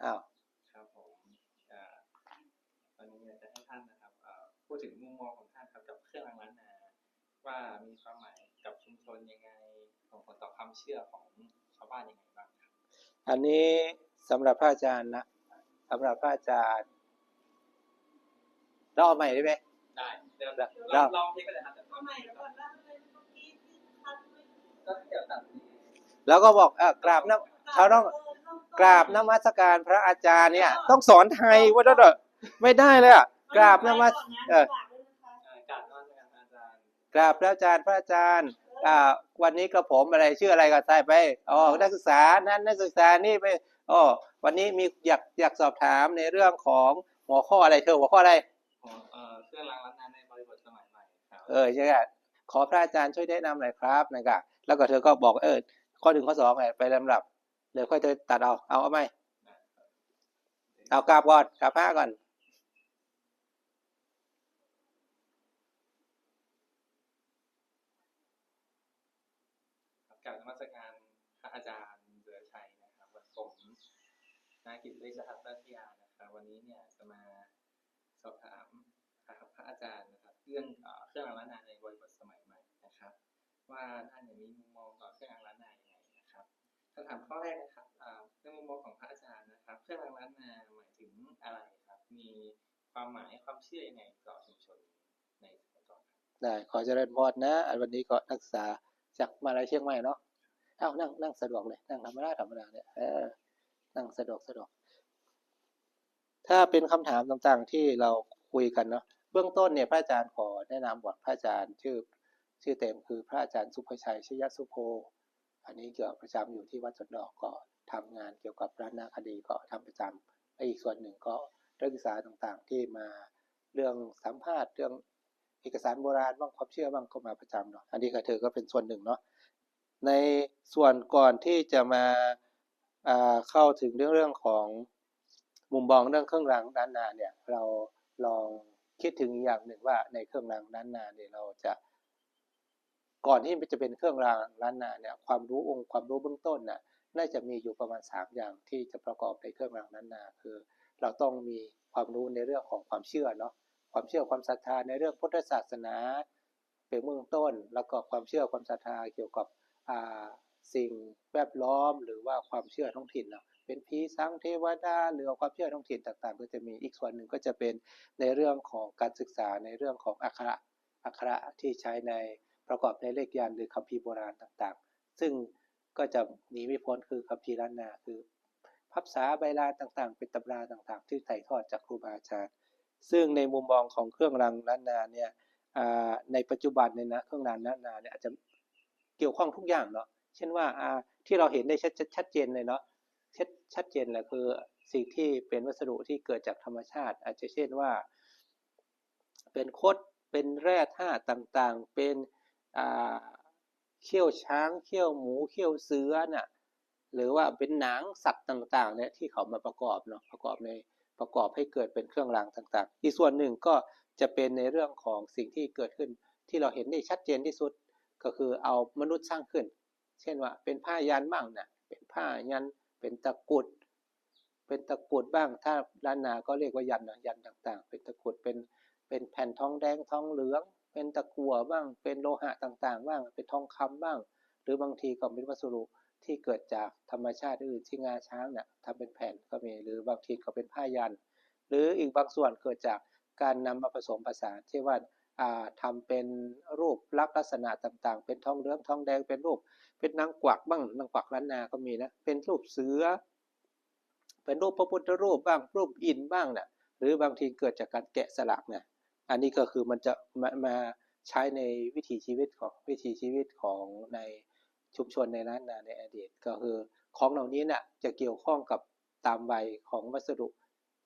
อ้าวครับผมวันนี้อยากจะให้ท่านนะครับพูดถึงมุมมองของท่านครับกับเครื่องรางล้านนาว่ามีความหมายกับชุมชนยังไงส่งผลต่อความเชื่อของชาวบ้านยังไงบ้างครับอันนี้สำหรับพระอาจารย์นะสำหรับพระอาจารย์เราเอาใหม่ได้ไหมได้เดี๋ยวลองเพลงก็ได้ครับเอาใหม่แล้วก่อนว่าก็เดี๋ยวตัดแล้วก็บอกกราบน้ำเขาต้องกราบนมัสการพระอาจารย์เนี่ยต้องสอนไทยว่าได้ไม่ได้เลยอ่ะกราบนมัสกราบพระอาจารย์วันนี้กระผมอะไรชื่ออะไรก็ใส่ไปนักศึกษานั้นนักศึกษานี่ไปวันนี้มีอยากสอบถามในเรื่องของหัวข้ออะไรหัวข้ออะไรเครื่องรางล้านนาในบริบทสมัยใหม่ครับใช่ไหมขอพระอาจารย์ช่วยแนะนำหน่อยครับนะครับแล้วก็เธอก็บอกข้อ1ข้อ2ไปลำดับเดี๋ยวค่อยเธอตัดเอาไหมเอากราบก่อนกราบพระก่อนกราบนมัสการพระอาจารย์เบือชัยนะครับผมนายกิตติศักดิ์รัตยานะครับวันนี้เนี่ยจะมาสอบถามพระอาจารย์นะครับเรื่องเครื่องรางล้านนาในบริบทสมัยใหม่นะครับว่าท่านมีมุมมองต่อเครื่องรางล้านนาอย่างไรนะครับคำถามข้อแรกนะครับในมุมมองของพระอาจารย์นะครับเครื่องรางล้านนาหมายถึงอะไรครับมีความหมายความเชื่อยังไงต่อชุมชนในสมัยก่อนได้ขอเจริญพรนะวันนี้ก็นักศึกษาจากมหาลัยเชียงใหม่เนาะนั่งสะดวกเลยนั่งธรรมดาเนี่ยนั่งสะดวกถ้าเป็นคำถามต่างๆที่เราคุยกันเนาะเบื้องต้นเนี่ยพระอาจารย์ขอแนะนำก่อนพระอาจารย์ชื่อเต็มคือพระอาจารย์สุภชัยชยสุโภอันนี้เกี่ยวประจำอยู่ที่วัดสวนดอกก็ทำงานเกี่ยวกับร้านนาคดีก็ทำประจำและอีกส่วนหนึ่งก็นักศึกษาต่างๆที่มาเรื่องสัมภาษณ์เรื่องเอกสารโบราณบ้างความเชื่อบ้างก็มาประจำเนาะอันนี้ก็เธอก็เป็นส่วนหนึ่งเนาะในส่วนก่อนที่จะมาเข้าถึงเรื่องของมุมมองเรื่องเครื่องรางล้านนาเนี่ยเราลองคิดถึงอย่างหนึ่งว่าในเครื่องรางล้านนาเนี่ยเราจะก่อนที่จะเป็นเครื่องรางล้านนาเนี่ยความรู้องค์ความรู้เบื้องต้นน่ะน่าจะมีอยู่ประมาณ3อย่างที่จะประกอบในเครื่องรางล้านนาคือเราต้องมีความรู้ในเรื่องของความเชื่อเนาะความเชื่อความศรัทธาในเรื่องพุทธศาสนาเป็นเบื้องต้นแล้วก็ความเชื่อความศรัทธาเกี่ยวกับสิ่งแวดล้อมหรือว่าความเชื่อท้องถิ่นเนาะเป็นผีสางเทวดาหรือความเชื่อท้องถิ่นต่างๆก็จะมีอีกส่วนหนึ่งก็จะเป็นในเรื่องของการศึกษาในเรื่องของอักขระที่ใช้ในประกอบในเลขยันต์หรือคัมภีร์โบราณต่างๆซึ่งก็จะหนีไม่พ้นคือคัมภีร์ล้านนาคือภาษาใบลานต่างๆเป็นตำราต่างๆที่ถ่ายทอดจากครูบาอาจารย์ซึ่งในมุมมองของเครื่องรางล้านนาเนี่ยในปัจจุบันเนี่ยนะเครื่องรางล้านนาเนี่ยอาจจะเกี่ยวข้องทุกอย่างเนาะเช่นว่าที่เราเห็นได้ชัดเจนเลยเนาะชัดเจนเลยคือสิ่งที่เป็นวัสดุที่เกิดจากธรรมชาติอาจจะเช่นว่าเป็นคดเป็นแร่ธาตุต่างๆเป็นเขี้ยวช้างเขี้ยวหมูเขี้ยวเสือน่ะหรือว่าเป็นหนังสัตว์ต่างๆเนี่ยที่เขามาประกอบเนาะประกอบให้เกิดเป็นเครื่องรางต่างๆอีกส่วนหนึ่งก็จะเป็นในเรื่องของสิ่งที่เกิดขึ้นที่เราเห็นได้ชัดเจนที่สุดก็คือเอามนุษย์สร้างขึ้นเช่นว่าเป็นผ้ายันบ้างน่ะเป็นผ้ายันเป็นตะกุดบ้างถ้าล้านนาก็เรียกว่ายันนะยันต่างๆเป็นตะกุดเป็นแผ่นทองแดงทองเหลืองเป็นตะกั่วบ้างเป็นโลหะต่างๆบ้างเป็นทองคำบ้างหรือบางทีก็เป็นวัสดุที่เกิดจากธรรมชาติอื่นที่งาช้างเนี่ยทำเป็นแผ่นก็มีหรือบางทีก็เป็นผ้ายันหรืออีกบางส่วนเกิดจากการนำมาผสมผสานที่ว่าทำเป็นรูปลักษณะต่างๆเป็นทองเหลืองทองแดงเป็นรูปเป็นนางกวักบ้างนางกวักล้านนาก็มีนะเป็นรูปเสือเป็นรูปพระพุทธรูปบ้างรูปอินบ้างเนี่ยหรือบางทีเกิดจากการแกะสลักเนี่ยอันนี้ก็คือมันจะมาใช้ในวิถีชีวิตของในชุมชนในล้านนาในอดีตก็คือของเหล่านี้เนี่ยจะเกี่ยวข้องกับตามวัยของวัสดุ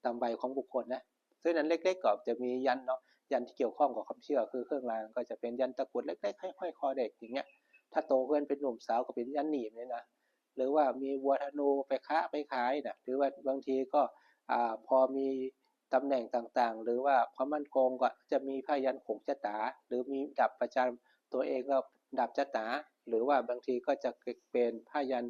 ตามวัยของบุคคลนะซึ่งนั้นเล็กๆก็จะมียันเนาะยันที่เกี่ยวข้องกับความเชื่อคือเครื่องรางก็จะเป็นยันตะกุดเล็กๆห้อยคอเด็กอย่างเงี้ยถ้าโตขึ้นเป็นหนุ่มสาวก็เป็นยันหนีบเนี่ยนะหรือว่ามีวัวธนูไปค้าไปขายนะหรือว่าบางทีก็พอมีตำแหน่งต่างๆหรือว่าความมั่นคงก็จะมีผ้ายันขงชะตาหรือมีดับประจำตัวเองก็ดับชะตาหรือว่าบางทีก็จะเป็นผ้ายัน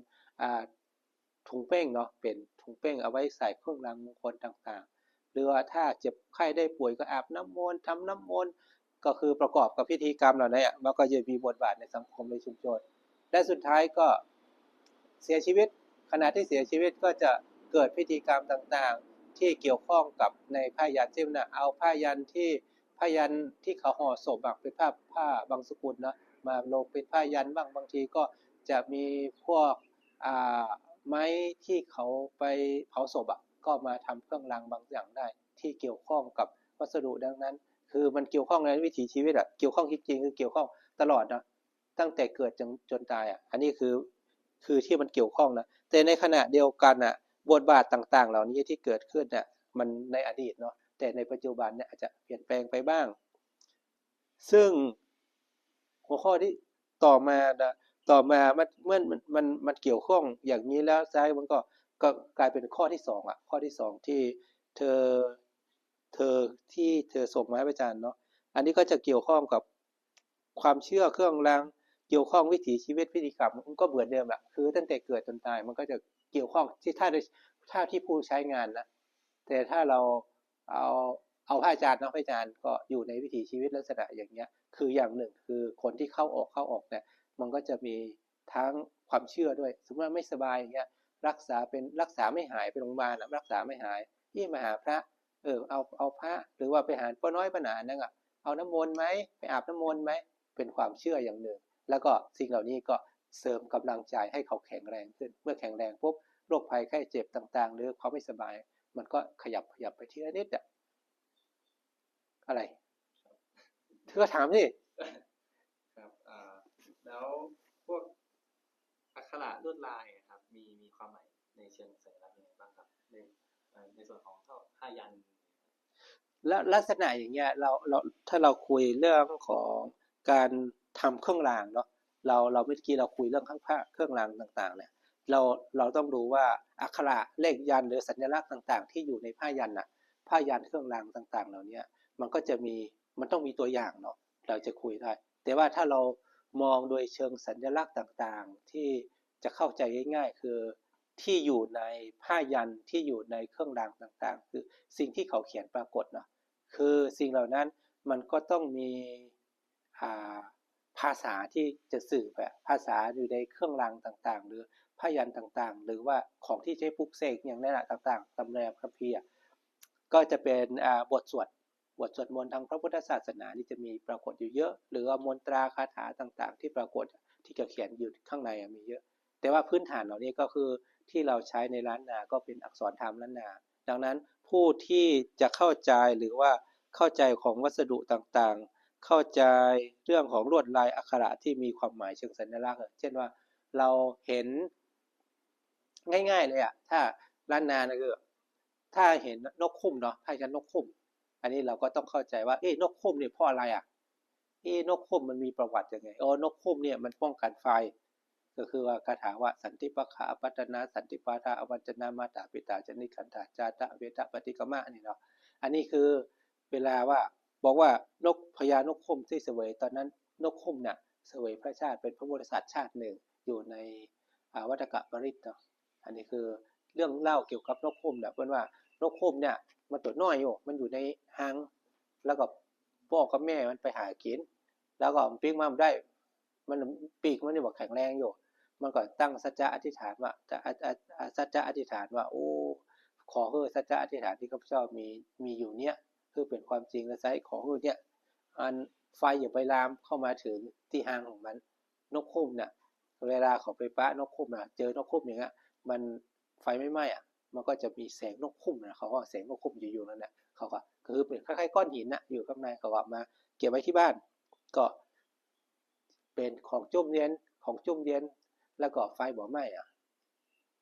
ถุงเป้งเนาะเป็นถุงเป้งเอาไว้ใส่เครื่องรางมงคลต่างๆหรือว่าถ้าเจ็บไข้ได้ป่วยก็อาบน้ำมนต์ทำน้ำมนต์ก็คือประกอบกับพิธีกรรมเหล่านี้มันก็จะมีบทบาทในสังคมในชุมชนและสุดท้ายก็เสียชีวิตขณะที่เสียชีวิตก็จะเกิดพิธีกรรมต่างๆที่เกี่ยวข้องกับในผ้ายันเช่นนะเอาผ้ายันที่เขาห่อศพเป็นผ้าบางสกุลนะมาลงเป็นผ้ายันบ้างบางทีก็จะมีพวกไม้ที่เขาไปเผาศพก็มาทำเครื่องรางบางอย่างได้ที่เกี่ยวข้องกับวัสดุดังนั้นคือมันเกี่ยวข้องในวิถีชีวิตเกี่ยวข้องจริงๆคือเกี่ยวข้องตลอดนะตั้งแต่เกิดจนตายอันนี้คือที่มันเกี่ยวข้องนะแต่ในขณะเดียวกันบทบาทต่างๆเหล่านี้ที่เกิดขึ้นมันในอดีตเนาะแต่ในปัจจุบันอาจจะเปลี่ยนแปลงไปบ้างซึ่งหัวข้อที่ต่อมามันเกี่ยวข้องอย่างนี้แล้วซ้ายมันก็กลายเป็นข้อที่สองข้อที่สองที่เธอส่งมาให้อาจารย์เนาะอันนี้ก็จะเกี่ยวข้องกับความเชื่อเครื่องรางเกี่ยวข้องวิถีชีวิตพิธีกรรมมันก็เหมือนเดิมคือตั้งแต่เกิดจนตายมันก็จะเกี่ยวข้องที่ถ้าที่ผู้ใช้งานนะแต่ถ้าเราเอาพระอาจารย์นะพระอาจารย์ก็อยู่ในวิถีชีวิตลักษณะอย่างเงี้ยคืออย่างหนึ่งคือคนที่เข้าออกเนี่ยมันก็จะมีทั้งความเชื่อด้วยสมมติว่าไม่สบายอย่างเงี้ยรักษาไม่หายไปโรงพยาบาลรักษาไม่หายที่มาหาพระเอาพระหรือว่าไปหาป้าน้อยป้าหนานั่นเอาน้ำมนต์ไหมไปอาบน้ำมนต์ไหมเป็นความเชื่ออย่างหนึ่งแล้วก็สิ่งเหล่านี้ก็เสริมกำลังใจให้เขาแข็งแรงขึ้นเมื่อแข็งแรงปุ๊บโรคภัยไข้เจ็บต่างๆหรือความไม่สบายมันก็ขยับไปทีละนิดอะไรเธอถามสิครับแล้วพวกอักขระลวดลายครับมีความหมายในเชิงสัญลักษณ์ยังไงบ้างครับในส่วนของผ้ายันแล้วลักษณะอย่างเงี้ยเราถ้าเราคุยเรื่องของการทำเครื่องรางเนาะเราเมื่อกี้เราคุยเรื่องข้างผ้าเครื่องรางต่างๆเนี่ยเราต้องดูว่าอักขระเลขยันหรือสัญลักษณ์ต่างๆที่อยู่ในผ้ายันผ้ายันเครื่องรางต่างๆเหล่านี้มันต้องมีตัวอย่างเนาะเราจะคุยได้แต่ว่าถ้าเรามองโดยเชิงสัญลักษณ์ต่างๆที่จะเข้าใจง่ายๆคือที่อยู่ในผ้ายันที่อยู่ในเครื่องรางต่างๆคือสิ่งที่เขาเขียนปรากฏเนาะคือสิ่งเหล่านั้นมันก็ต้องมีภาษาที่จะสื่อไปภาษาอยู่ในเครื่องรางต่างๆหรือผ้ายันต่างๆหรือว่าของที่ใช้ปลุกเสกอย่างนั้นต่างๆตำราคัมภีร์ก็จะเป็นบทสวดมนต์ทางพระพุทธศาสนานี่จะมีปรากฏอยู่เยอะหรือว่ามนตราคาถาต่างๆที่ปรากฏที่จะเขียนอยู่ข้างในมีเยอะแต่ว่าพื้นฐานเหล่านี้ก็คือที่เราใช้ในล้านนาก็เป็นอักษรธรรมล้านนาดังนั้นผู้ที่จะเข้าใจหรือว่าเข้าใจของวัสดุต่างๆเข้าใจเรื่องของลวดลายอักขระที่มีความหมายเชิงสัญลักษณ์เช่นว่าเราเห็นง่ายๆเลยถ้าล้านนาคือถ้าเห็นนกคุ้มเนาะถ้าจะนกคุ้มอันนี้เราก็ต้องเข้าใจว่านกคุ้มเนี่ยเพราะอะไรนกคุ้มมันมีประวัติยังไงนกคุ้มเนี่ยมันป้องกันไฟก็คือว่าคาถาว่าสันติปะขาปัตนาสันติปาทาอวัจนามาตาปิตาจนิขันธาจาตะเวทปฏิกมะนี่เนาะอันนี้คือเวลาว่าบอกว่านกพญานกคุ้มที่เสวยตอนนั้นนกคุ้มเนี่ยเสวยพระชาติเป็นพระโพธิสัตว์ชาติหนึ่งอยู่ในวัฏกะปริตเนาะอันนี้คือเรื่องเล่าเกี่ยวกับนกคุ้มเนี่ยเพื่อนว่านกคุ้มเนี่ยมันตัวน้อยอยู่มันอยู่ในหางแล้วก็พ่อกับแม่มันไปหากินแล้วก็ปีกมันได้มันปีกมันนี่บอกแข็งแรงอยู่มันก็ตั้งสัจจะอธิษฐานว่าจะสัจจะอธิษฐานว่าโอ้ขอให้สัจจะอธิษฐานที่ข้าพเจ้ามีอยู่เนี้ยคือเป็นความจริงและใช้ขอให้เนี่ยอันไฟอย่าไปลามเข้ามาถึงที่หางของมันนกคุ้มเนี่ยเวลาเขาไปปะนกคุ้มเจอนกคุ้มอย่างเงี้ยมันไฟไม่ไหม้มันก็จะมีแสงนกคุ้มเขาก็แสงนกคุ้มอยู่นั่นแหละเขาก็คือเป็นคล้ายๆก้อนหินอยู่ข้างในเขาก็มาเก็บไว้ที่บ้านก็เป็นของจุ่มเย็นแล้วก็ไฟบ่ไหม้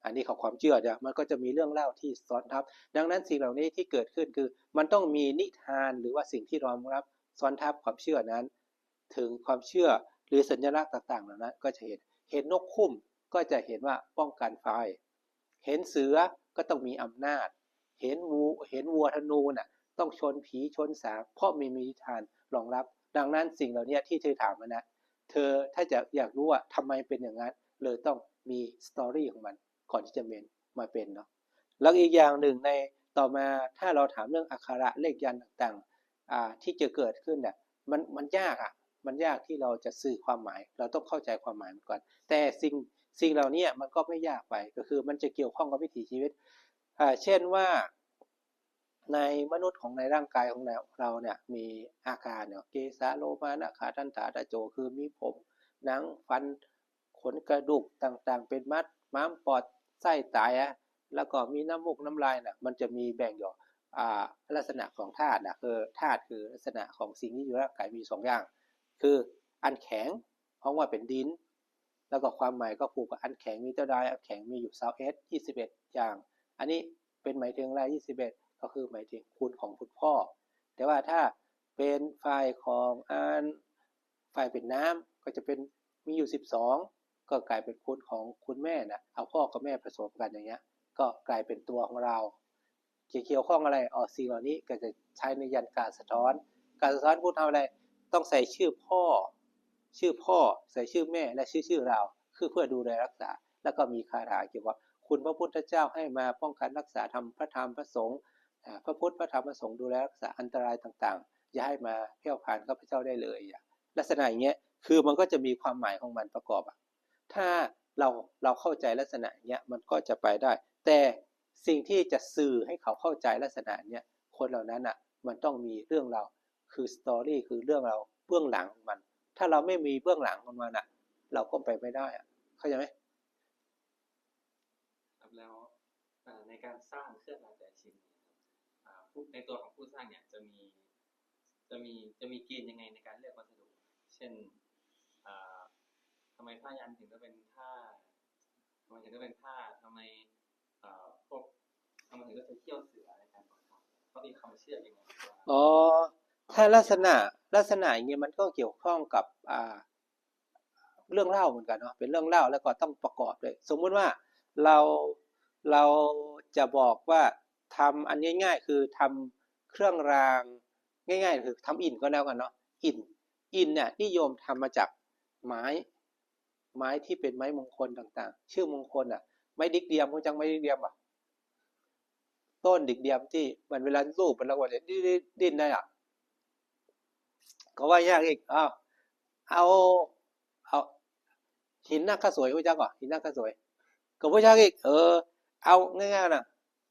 อันนี้ของความเชื่อมันก็จะมีเรื่องเล่าที่ซ้อนทับดังนั้นสิ่งเหล่านี้ที่เกิดขึ้นคือมันต้องมีนิทานหรือว่าสิ่งที่รองรับซ้อนทับความเชื่อนั้นถึงความเชื่อหรือสัญลักษณ์ต่างๆเหล่านั้นก็จะเห็นนกคุ้มก็จะเห็นว่าป้องกันไฟเห็นเสือก็ต้องมีอำนาจเห็นวัวธนูต้องชนผีชนสางเพราะมีนิทานรองรับดังนั้นสิ่งเหล่านี้ที่เธอถามนะเธอถ้าจะอยากรู้ว่าทำไมเป็นอย่างนั้นเลยต้องมีสตอรี่ของมันก่อนที่จะเมน มาเป็นเนาะแล้วอีกอย่างหนึ่งในต่อมาถ้าเราถามเรื่องอักขระเลขยันต์ต่างๆที่จะเกิดขึ้นเนี่ยมันยากมันยากที่เราจะสื่อความหมายเราต้องเข้าใจความหมายมันก่อนแต่สิ่งเหล่านี้มันก็ไม่ยากไปก็คือมันจะเกี่ยวข้องกับวิถีชีวิตเช่นว่าในมนุษย์ของในร่างกายของเราเนี่ยมีอาการเนี่ยเกสาโลมานะขาทันถาตะโจคือมีผมหนังฟันขนกระดูกต่างๆเป็นมัดม้ามปอดไส้ไตแล้วก็มีน้ำมูกน้ำลายน่ะมันจะมีแบ่งอยู่ลักษณะของธาตุคือธาตุคือลักษณะของสิ่งที่อยู่ในร่างกายมี2อย่างคืออันแข็งเพราะว่าเป็นดินแล้วก็ความหมายก็ผูกกับอันแข็งมีเท่าใดอันแข็งมีอยู่21อย่างอันนี้เป็นหมายถึงอะไร21ก็คือหมายถึงคุณของคุณพ่อแต่ว่าถ้าเป็นฝ่ายของฝ่ายเป็นน้ำก็จะเป็นมีอยู่12ก็กลายเป็นคุณของคุณแม่นะเอาพ่อกับแม่ผสมกันอย่างเงี้ยก็กลายเป็นตัวของเราเกี่ยวข้องอะไรสิ่งเหล่านี้ก็จะใช้ในยันการสะท้อนพูดทำอะไรต้องใส่ชื่อพ่อใส่ชื่อแม่และชื่อเราคือเพื่อดูแลรักษาแล้วก็มีคาถาเกี่ยวกับคุณพระพุทธเจ้าให้มาป้องกันรักษาพระธรรมพระสงฆ์พระพุทธพระธรรมพระสงฆ์ดูแลรักษาอันตรายต่างๆอย่าให้มาเพี้ยวผ่านข้าพเจ้าได้เลยลักษณะอย่างเงี้ยคือมันก็จะมีความหมายของมันประกอบถ้าเราเข้าใจลักษณะเนี้ยมันก็จะไปได้แต่สิ่งที่จะสื่อให้เขาเข้าใจลักษณะเนี้ยคนเหล่านั้นมันต้องมีเรื่องราวคือสตอรี่คือเรื่องราวเบื้องหลังของมันถ้าเราไม่มีเบื้องหลังของมันเราก็ไปไม่ได้เข้าใจไหมครับแล้วในการสร้างเครื่องรางแต่ชิ้นในตัวของผู้สร้างเนี่ยจะมีเกณฑ์ยังไงในการเลือกวัสดุเช่นทำไมผ้ายันถึงจะเป็นผ้าทำไมถึงจะเป็นผ้าทำไมพวกทำไมถึงจะใช้เขี้ยวเสือในการทำเขามีความเชื่อยังไงถ้าลักษณะอย่างเงี้ยมันก็เกี่ยวข้องกับเรื่องเล่าเหมือนกันเนาะเป็นเรื่องเล่าแล้วก็ต้องประกอบด้วยสมมุติว่าเราจะบอกว่าทำอันง่ายๆคือทำเครื่องรางง่ายๆคือทำอิฐก็แล้วกันเนาะอิฐเนี่ยนิยมทำมาจากไม้ที่เป็นไม้มงคลต่างๆชื่อมงคลไม้ดิกเดียมคุณจังไม้ดิกเดียมต้นดิกเดียมที่มันเวลาลูบมันแล้วก็จะดิ้นได้ก็ว่ายากอีกเอาหินหน้าข้าสวยคุณจังหินหน้าข้าสวยก็ว่ายากอีกเอาง่ายๆนะ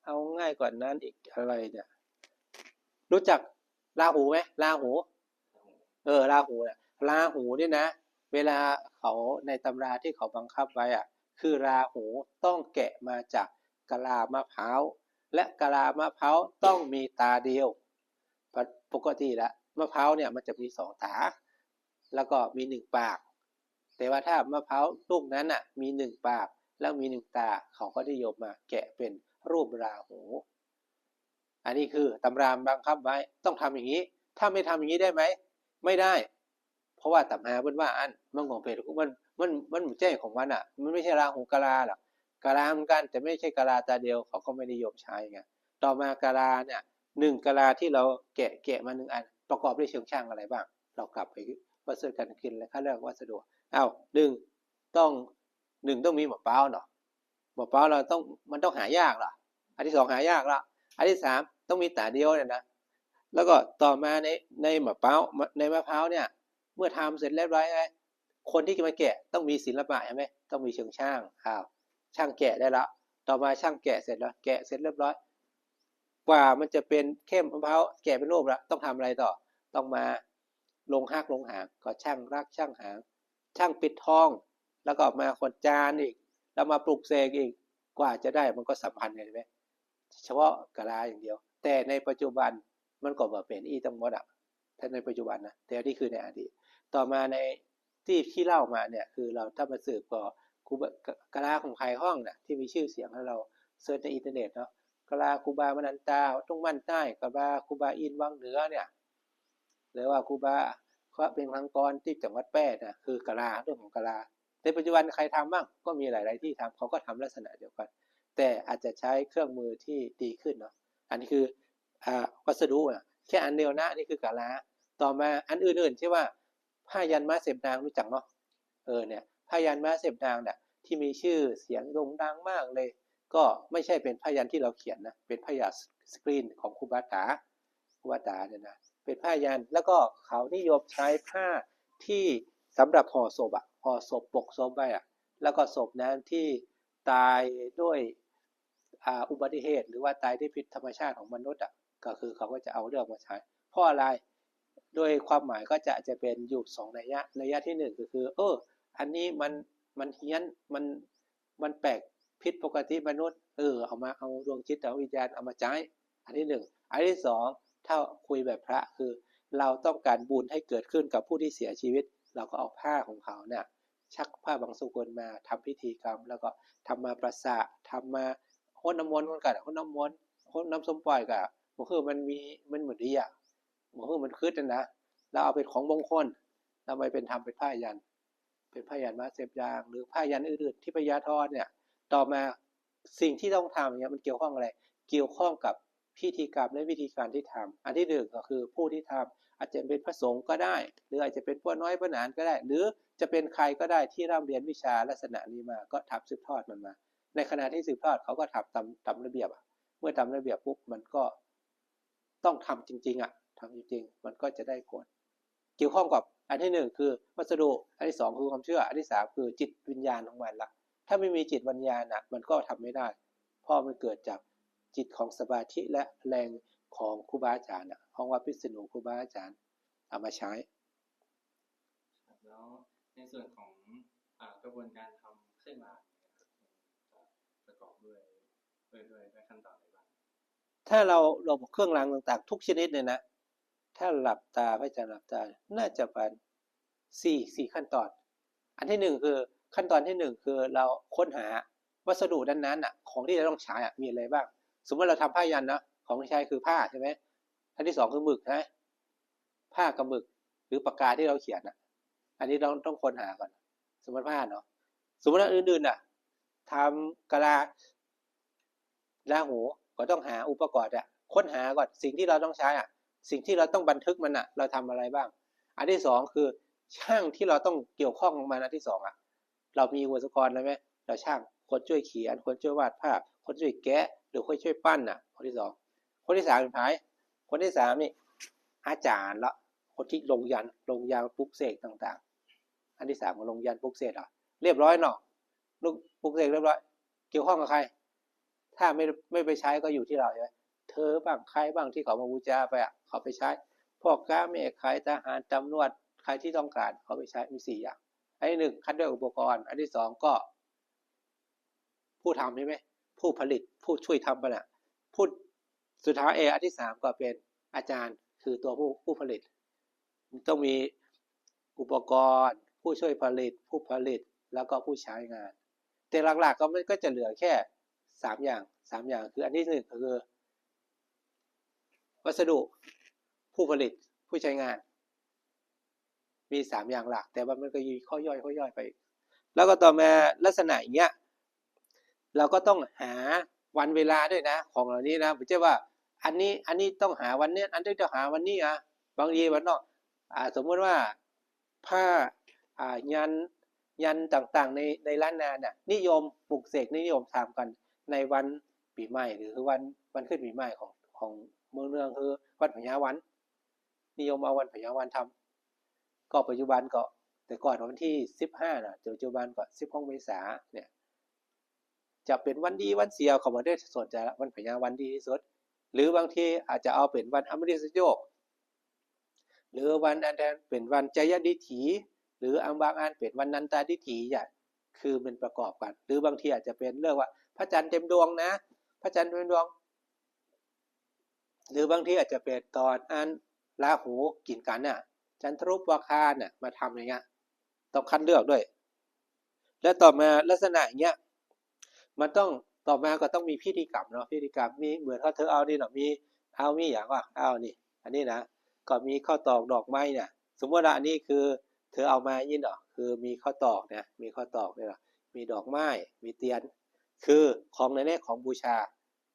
เอาง่ายกว่านั้นอีกอะไรเนี่ยรู้จักราหูไหมราหูราหูเนี่ยนะเวลาเขาในตำราที่เขาบังคับไว้คือราหูต้องแกะมาจากกะลามะพร้าวและกะลามะพร้าวต้องมีตาเดียวปกติแล้วมะพร้าวเนี่ยมันจะมี2ตาแล้วก็มี1ปากแต่ว่าถ้ามะพร้าวลูกนั้นมี1ปากแล้วมี1ตาเขาก็นิยมมาแกะเป็นรูปราหูอันนี้คือตำราบังคับไว้ต้องทำอย่างนี้ถ้าไม่ทำอย่างนี้ได้ไหมไม่ได้เพราะว่าตำราเป็นว่ามันของเพจมันแจ้งของมันมันไม่ใช่ราหูกะลาหรอกกะลาเหมือนกันแต่ไม่ใช่กะลาตาเดียวเขาก็ไม่นิยมใช้ไงต่อมากะลาเนี่ย1กะลาที่เราแกะมา1อันประกอบด้วยเชิงช่างอะไรบ้างเรากลับไปวัสดุการกินและค่าเรื่องวัสดุต้องมีมะพร้าวเนาะมะพร้าวมันต้องหายากล่ะอันที่2หายากละอันที่3ต้องมีตาเดียวเนี่ยนะแล้วก็ต่อมาในมะพร้าวเนี่ยเมื่อทำเสร็จเรียบร้อยคนที่จะมาแกะต้องมีศิลปะใช่ไหมต้องมีเชิงช่างช่างแกะได้ละต่อมาช่างแกะเสร็จแล้วแกะเสร็จเรียบร้อยกว่ามันจะเป็นเข้มมะพร้าวแกะเป็นรูปแล้วต้องทำอะไรต่อต้องมาลงหางก็ช่างรักช่างหางช่างปิดทองแล้วก็มาขดจานอีกแล้วมาปลุกเสกอีกกว่าจะได้มันก็สัมพันธ์กันใช่ไหมเฉพาะกะลาอย่างเดียวแต่ในปัจจุบันมันก็มาเป็นทั้งหมดถ้าในปัจจุบันนะแต่นี่คือในอดีตต่อมาในที่เล่ามาเนี่ยคือเราถ้ามาสืบก็กะลาของใครห้องที่มีชื่อเสียงให้เราเสิร์ชในอินเทอร์เน็ตเนาะกะลาครูบามนันตาต้องมั่นใต้กะลาครูบาอินวังเหนือเนี่ยหรือว่าครูบาเป็นพังกรที่จังหวัดแพร่คือกะลาเรื่องของกะลาในปัจจุบันใครทำบ้างก็มีหลายๆที่ทำเขาก็ทำลักษณะเดียวกันแต่อาจจะใช้เครื่องมือที่ดีขึ้นเนาะอันนี้คือวัสดุแค่อันเดียวนะนี่คือกะลาต่อมาอันอื่นๆที่ว่าผ้ายันม้าเสพนางรู้จักเนาะเนี่ยผ้ายันม้าเสพนางที่มีชื่อเสียงโด่งดังมากเลย ก็ไม่ใช่เป็นผ้ายันที่เราเขียนนะเป็นผ้ายันสกรีนของครูบาตาเนี่ยนะเป็นผ้ายันแล้วก็เขานิยมใช้ผ้าที่สำหรับห่อศพห่อศพปกศพไว้แล้วก็ศพนั้นที่ตายด้วยอุบัติเหตุหรือว่าตายด้วยพิษธรรมชาติของมนุษย์ก็คือเขาก็จะเอาเรื่องมาใช้เพราะอะไรโดยความหมายก็จะเป็นอยู่สองนัยยะที่หนึ่งก็คืออันนี้มันเฮี้ยนมันแปลกผิดปกติมนุษย์เอาดวงจิตวิญญาณเอามาใช้อันที่หนึ่งอันที่สองถ้าคุยแบบพระคือเราต้องการบุญให้เกิดขึ้นกับผู้ที่เสียชีวิตเราก็เอาผ้าของเขาเนี่ยชักผ้าบางสุกุลมาทำพิธีกรรมแล้วก็ทำมาประสาทำมาห้นน้ำมนต์กันห้นน้ำมนต์ห้นน้ำส้มปล่อยกันมันคือมันเหมือนดีมันคือมันคืดนะเราเอาเป็นของมงคลเราไปเป็นทำเป็นผ้ายันมาเสพยางหรือผ้ายันอื่นๆที่พยาธรเนี่ยต่อมาสิ่งที่ต้องทำเนี่ยมันเกี่ยวข้องอะไรเกี่ยวข้องกับพิธีกรรมและวิธีการที่ทำอันที่หนึ่งก็คือผู้ที่ทำอาจจะเป็นพระสงฆ์ก็ได้หรืออาจจะเป็นพวกน้อยพระหนานก็ได้หรือจะเป็นใครก็ได้ที่ร่ำเรียนวิชาลักษณะนี้มาก็ทำสืบทอดมันมาในขณะที่สืบทอดเขาก็ทำตามระเบียบเมื่อตามระเบียบปุ๊บมันก็ต้องทำจริงๆทำจริงๆมันก็จะได้ผลเกี่ยวข้องกับอันที่หนึ่งคือวัสดุอันที่สองคือความเชื่ออันที่สามคือจิตวิญญาณของมันละถ้าไม่มีจิตวิญญาณมันก็ทำไม่ได้เพราะมันเกิดจากจิตของสมาธิและแรงของครูบาอาจารย์ของว่าพิษณุครูบาอาจารย์เอามาใช้แล้วในส่วนของกระบวนการทำเครื่องรางประกอบด้วยขั้นตอนอะไรบ้างถ้าเราบอกเครื่องรางต่างๆทุกชนิดเลยนะถ้าหลับตาพระอาจารย์หลับตาน่าจะเป็น4ขั้นตอนอันที่หนึ่งคือขั้นตอนที่หนึ่งคือเราค้นหาวัสดุนั้นๆของที่เราต้องใช้มีอะไรบ้างสมมติเราทำผ้ายันนะของที่ใช้คือผ้าใช่ไหมอันที่สองคือหมึกนะผ้ากับหมึกหรือปากกาที่เราเขียนอันนี้ต้องค้นหาก่อนสมมติผ้าเนาะสมมติว่าอื่นๆทำกะลาหูก็ต้องหาอุปกรณ์ค้นหาก่อนสิ่งที่เราต้องใช้สิ่งที่เราต้องบันทึกมันเราทำอะไรบ้างอันที่สองคือช่างที่เราต้องเกี่ยวข้องกับมันอันที่สองเรามีอุปกรณ์อะไรไหมเราช่างคนช่วยเขียนคนช่วยวาดภาพคนช่วยแกะหรือคนช่วยปั้นคนที่สองคนที่สามเป็นใครคนที่สามนี่อาจารย์ละคนที่ลงยันปลุกเสกต่างๆอันที่สามก็ลงยันปลุกเสกเรียบร้อยเนาะปลุกเสกเรียบร้อยเกี่ยวข้องกับใครถ้าไม่ไปใช้ก็อยู่ที่เราใช่ไหมเธอบ้างใครบ้างที่เขามาบูชาไปเขาไปใช้พ่อค้าแม่ขายทหารตำรวจใครที่ต้องการเขาไปใช้มี4อย่างอันที่หนึ่งคัดด้วยอุปกรณ์อันที่สองก็ผู้ทำใช่ไหมผู้ผลิตผู้ช่วยทำไปผู้สุดท้ายอันที่สามก็เป็นอาจารย์คือตัวผู้ผลิตต้องมีอุปกรณ์ผู้ช่วยผลิตผู้ผลิตแล้วก็ผู้ใช้งานแต่หลักๆก็จะเหลือแค่3อย่างคืออันที่หนึ่งคือวัสดุผู้ผลิตผู้ใช้งานมี3อย่างหลักแต่ว่ามันก็ข้อย่อยไปแล้วก็ต่อมาลักษณะอย่างเงี้ยเราก็ต้องหาวันเวลาด้วยนะของเหล่านี้นะไม่ใช่ว่าอันนี้ต้องหาวันนี้อันนี้ต้องหาวันนี้บางทีมันต้องสมมติว่าผ้ายันต่างๆในล้านนานิยมปลุกเสกนิยมทำกันในวันปีใหม่หรือวันขึ้นปีใหม่ของเมืองคือวันพญาวันนิยมเอาวันพญาวันทำก็ปัจจุบันก็แต่ก่อนวันที่15ปัจจุบันก็16 เมษายนเนี่ยจะเป็นวันดีวันเสียเขาไม่ได้สนใจวันพญาวันดีที่สุดหรือบางทีอาจจะเอาเป็นวันอมฤตโยกหรือวันอันนั้นเป็นวันจยดิถีหรือบางอันเป็นวันนันตาดิถีคือมันประกอบกันหรือบางทีอาจจะเป็นเรื่องว่าพระจันทร์เต็มดวงนะพระจันทร์เต็มดวงหรือบางทีอาจจะเป็นตอนอันราหูกินกันจันทรุปราคามาทำอย่างเงี้ยต้องคัดเลือกด้วยและต่อมาลักษณะอย่างเงี้ยมันต้องต่อมาก็ต้องมีพิธีกรรมเนาะพิธีกรรมมีเหมือนเขาเธอเอานี่เนาะมีอย่างว่านี่อันนี้นะก็มีข้าวตอกดอกไม้เนี่ยสมมติว่าอันนี้คือเธอเอามายินเนาะคือมีข้าวตอกเนี่ยมีข้าวตอกเนี่ยมีดอกไม้มีเทียนคือของในนี้ของบูชา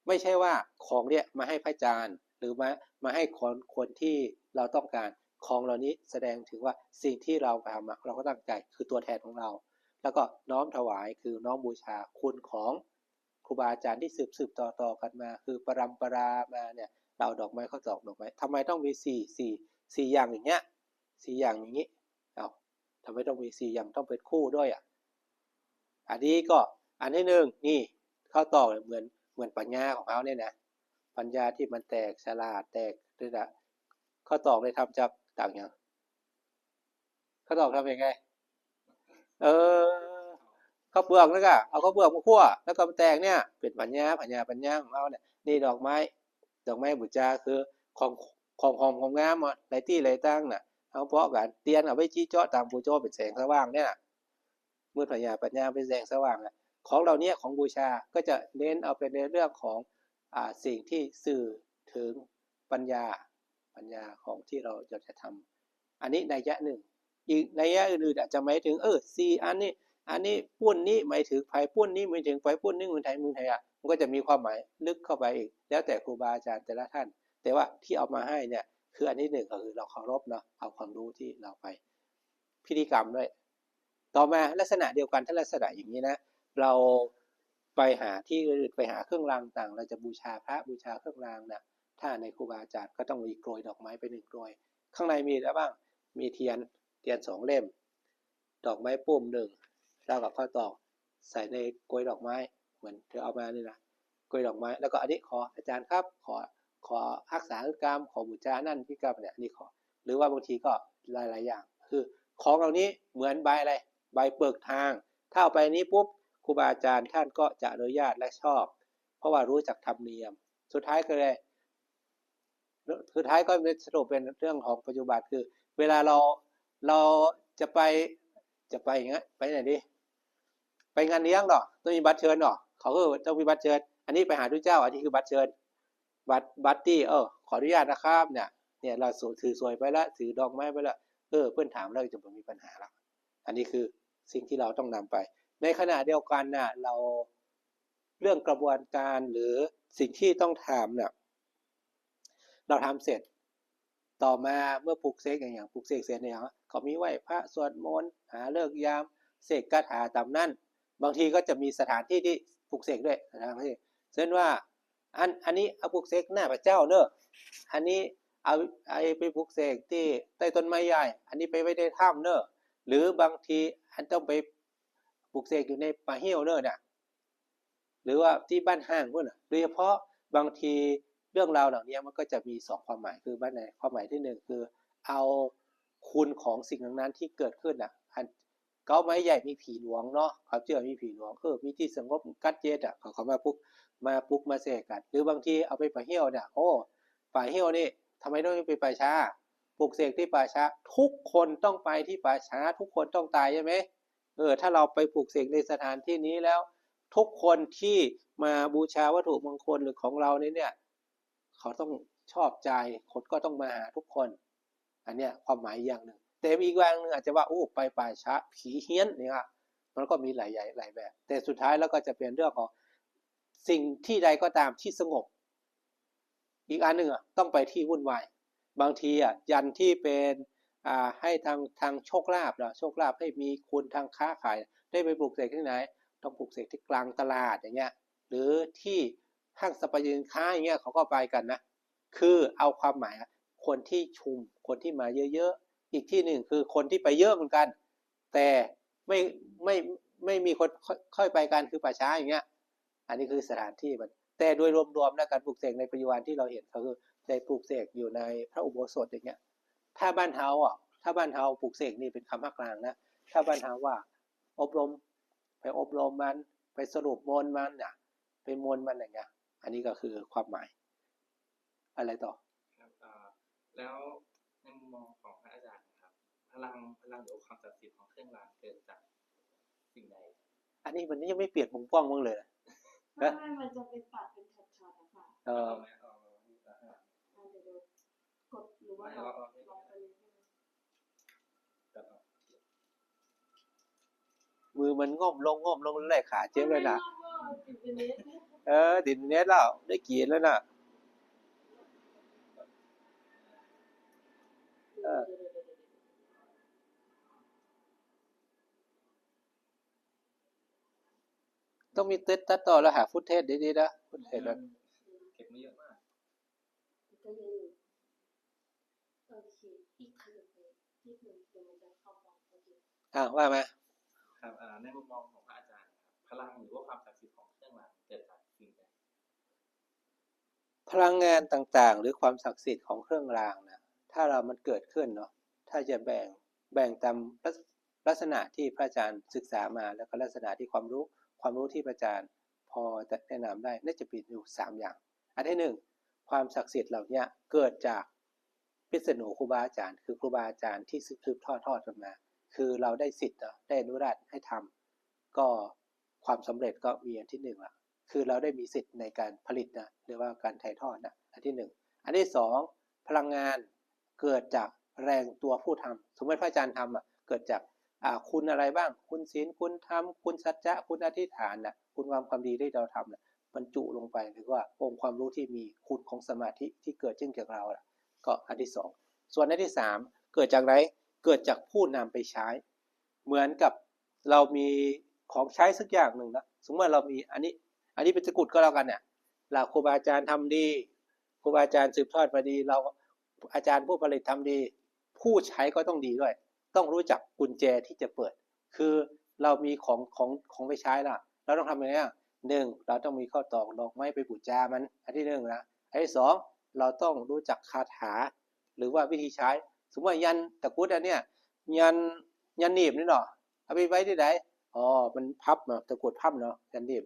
ไม่ใช่ว่าของเนี่ยมาให้พระอาจารย์หรือมาให้คนที่เราต้องการของเหล่านี้แสดงถึงว่าสิ่งที่เราทำเราก็ตั้งใจคือตัวแทนของเราแล้วก็น้อมถวายคือน้อมบูชาคุณของครู รูบาอาจารย์ที่สืบต่อกันมาคือปรำปรามาเนี่ยเราดอกไม้เขาดอกไม้ทำไมต้องมีสี่อย่างอย่างเงี้ยสี่อย่างอย่างนี้เอาทำไมต้องมีสี่อย่างต้องเป็นคู่ด้วยอันนี้ก็อันที่หนึ่งนี่เขาตอกเหมือนปัญญาของเขาเนี่ยนะปัญญาที่มันแตกฉลาดแตกด้วยนะเขาตอกเลยทำจากต่างอย่างเขาตอกทำยังไงข้าวเปลือกแล้วก็เอาข้าวเปลือกมาคั่วแล้วก็มาแตกเนี่ยเป็นปัญญาของเราเนี่ยนี่ดอกไม้บูชาคือของงามอ่ะหลายที่หลายตั้งน่ะเอาเพาะกันเตียนเอาไว้ชี้เจาะตามปูโจเป็นแสงสว่างเนี่ยมืดปัญญาเป็นแสงสว่างอ่ะของเราเนี่ยของบูชาก็จะเน้นเอาเป็นในเรื่องของสิ่งที่สื่อถึงปัญญาของที่เราจะทำอันนี้นัยยะหนึ่งอีกนัยยะอื่นๆอาจจะหมายถึงสี่อันนี้ปุ้นนี้หมายถึงไผ่ปุ้นนี้หมายถึงไผ่ปุ้นนี้เมืองไทยมันก็จะมีความหมายลึกเข้าไปอีกแล้วแต่ครูบาอาจารย์แต่ละท่านแต่ว่าที่เอามาให้เนี่ยคืออันที่หนึ่งก็คือเราเคารพเนาะเอาความรู้ที่เราไปพิธีกรรมด้วยต่อมาลักษณะเดียวกันถ้าลักษณะอย่างนี้นะเราไปหาที่อื่นไปหาเครื่องรางต่างเราจะบูชาพระบูชาเครื่องรางนะถ้าในครูบาอาจารย์ก็ต้องมีโกรยดอกไม้ไป1โกรยข้างในมีอะไรบ้างมีเทียน2เล่มดอกไม้ปุ่ม1แล้วก็ข้าวตอกใส่ในโกยดอกไม้เหมือนที่เอามานี่นะโกยดอกไม้แล้วก็อันนี้ขออาจารย์ครับขอรักษากรรมขอบูชานั่นที่กรรมเนี่ยอันนี้ขอหรือว่าบางทีก็หลายๆอย่างคือของเหล่านี้เหมือนใบอะไรใบเปิกทางถ้าเอาไปนี้ปุ๊บครูบาอาจารย์ท่านก็จะอนุญาตและชอบเพราะว่ารู้จักธรรมเนียมสุดท้ายก็สรุปเป็นเรื่องของปัจจุบันคือเวลาเราจะไปอย่างเงี้ยไปไหนดีไปงานเลี้ยงหรอต้องมีบัตรเชิญหรอเขาก็ต้องมีบัตรเชิญอันนี้ไปหาทุกเจ้าอันนี้คือบัตรเชิญบัตรที่ขออนุญาตนะครับเนี่ยเราถือสวยไปแล้วถือดอกไม้ไปแล้วเพื่อนถามแล้วจะไม่มีปัญหาแล้วอันนี้คือสิ่งที่เราต้องนำไปในขณะเดียวกันน่ะเราเรื่องกระบวนการหรือสิ่งที่ต้องทำเนี่ยเราทำเสร็จต่อมาเมื่อปลุกเสกอย่างปลุกเสกเสร็จเนี่ยเขามีไหว้พระสวดมนต์หาเลิกยามเสกคาถาตามนั่นบางทีก็จะมีสถานที่ที่ปลุกเสกด้วยนะครับเช่นว่าอันนี้เอาปลุกเสกหน้าพระเจ้าเนอะอันนี้เอาไปปลุกเสกที่ใต้ต้นไม้ใหญ่อันนี้ไปไว้ในถ้ำเนอะหรือบางทีอันต้องไปปลุกเสกอยู่ในป่าเหี้ยวเนอะเนี่ยหรือว่าที่บ้านห้างพวกน่ะโดยเฉพาะบางทีเรื่องราวเหล่านี้มันก็จะมี2ความหมายคือบ้านไหนความหมายที่1คือเอาคุณของสิ่งนั้นที่เกิดขึ้นเก้าไม้ใหญ่มีผีหลวงเนาะเขาเชื่อมีผีหลวงมีที่สงบกัดเย็ดเขามาปลุกมาเสกกันหรือบางทีเอาไปป่าเหี้ยวเนี่ยป่าเหี้ยวนี่ทำไมต้องไปป่าช้าปลุกเสกที่ป่าช้าทุกคนต้องไปที่ป่าช้าทุกคนต้องตายใช่ไหมถ้าเราไปปลุกเสกในสถานที่นี้แล้วทุกคนที่มาบูชาวัตถุมงคลหรือของเราเนี่ยเขาต้องชอบใจคนก็ต้องมาหาทุกคนอันเนี้ยความหมายอย่างหนึ่งแต่อีกอย่างหนึ่งอาจจะว่าไปป่าช้าผีเฮี้ยนเนี่ยมันก็มีหลายแบบแต่สุดท้ายแล้วก็จะเป็นเรื่องของสิ่งที่ใดก็ตามที่สงบอีกอันหนึ่งต้องไปที่วุ่นวายบางทียันที่เป็นให้ทางโชคลาภโชคลาภให้มีคุณทางค้าขายได้ไปปลูกเสกที่ไหนต้องปลูกเสกที่กลางตลาดอย่างเงี้ยหรือที่ห้างสรรพสินค้าอย่างเงี้ยเขาก็ไปกันนะคือเอาความหมายคนที่ชุมคนที่มาเยอะๆอีกที่หนึ่งคือคนที่ไปเยอะเหมือนกันแต่ไม่มีคนค่อยไปกันคือป่าช้าอย่างเงี้ยอันนี้คือสถานที่มันแต่โดยรวมๆแล้วการปลูกเสกในปัจจุบันที่เราเห็นก็คือได้ปลูกเสกอยู่ในพระอุโบสถอย่างเงี้ยถ้าบ้านเฮาปลูกเสกนี่เป็นคำภาคกลางนะถ้าบ้านเฮาว่าอบรมมันไปสรุปมนมันเนี่ยเป็นมนมันอย่างเงี้ยอันนี้ก็คือความหมายอะไรต่อครับแล้วในมุมมองของพระอาจารย์นะครับพลังหรือความศักดิ์สิทธิ์ของเครื่องรางเกิดจากสิ่งใดอันนี้มันยังไม่เปลี่ยนมุมกล้องมึงเลยไม่มันจะเป็นตัดเป็นช็อตๆอะค่ะเดี๋ยวกดหรือว่าลองไปเลยมือมันง่อมลงเลยขาเจ็บเลยนะติดเน็ตแล้วได้กี่แล้วนะ ต้องมีตัดต่อแล้วหาฟุตเทจดีๆนะฟุตเทจ เก็บมาเยอะมาก ก็เลยโอเคอีกขยับไปนิดนึงเดี๋ยวมันจะเข้าฟองพอดี ว่ามา ครับในมุมมองของพระอาจารย์นะครับพลังหรือว่าความศักดิ์สิทธิ์ของเครื่องรางเกิดจากสิ่งใด พลังงานต่างๆหรือความศักดิ์สิทธิ์ของเครื่องรางนะถ้ามันเกิดขึ้นเนาะถ้าจะแบ่งตามลักษณะที่พระอาจารย์ศึกษามาแล้วก็ลักษณะที่ความรู้ที่พระอาจารย์พอจะแนะนำได้น่าจะเป็นอยู่3อย่างอันที่1ความศักดิ์สิทธิ์เหล่านี้เกิดจากพิษณุครูบาอาจารย์คือครูบาอาจารย์ที่สืบทอดกันมาคือเราได้สิทธิ์ได้อนุญาตให้ทำก็ความสำเร็จก็มีอันที่1ละคือเราได้มีสิทธิ์ในการผลิตนะหรือว่าการถ่ายทอดนะอันที่1อันที่2พลังงานเกิดจากแรงตัวผู้ทำสมมติพระอาจารย์ทำเกิดจากคุณอะไรบ้างคุณศีลคุณธรรมคุณสัจจะคุณอธิษฐานนะคุณความดีที่เราทำนะบรรจุลงไปหรือว่าองค์ความรู้ที่มีคุณของสมาธิที่เกิดขึ้นจากเรานะก็อันที่2ส่วนอันที่3เกิดจากไหนเกิดจากผู้นำไปใช้เหมือนกับเรามีของใช้สักอย่างหนึ่งนะสมมติว่าเรามีอันนี้เป็นตะกรุดก็แล้วกันเนี่ยเราครูบาอาจารย์ทำดีครูบาอาจารย์สืบทอดมาดีเราอาจารย์ผู้ผลิตทำดีผู้ใช้ก็ต้องดีด้วยต้องรู้จักกุญแจที่จะเปิดคือเรามีของไปใช้ล่ะเราต้องทำยังไง1เราต้องมีข้อตอกดอกไม้ไปบูชามันอันที่1นะอันที่2เราต้องรู้จักคาถาหรือว่าวิธีใช้สมมติว่ายันตะกรุดอันเนี้ยยันหนีบนี่เนาะเอาไปไว้ที่ไหนมันพับเนาะตะกรุดพับเนาะยันหนีบ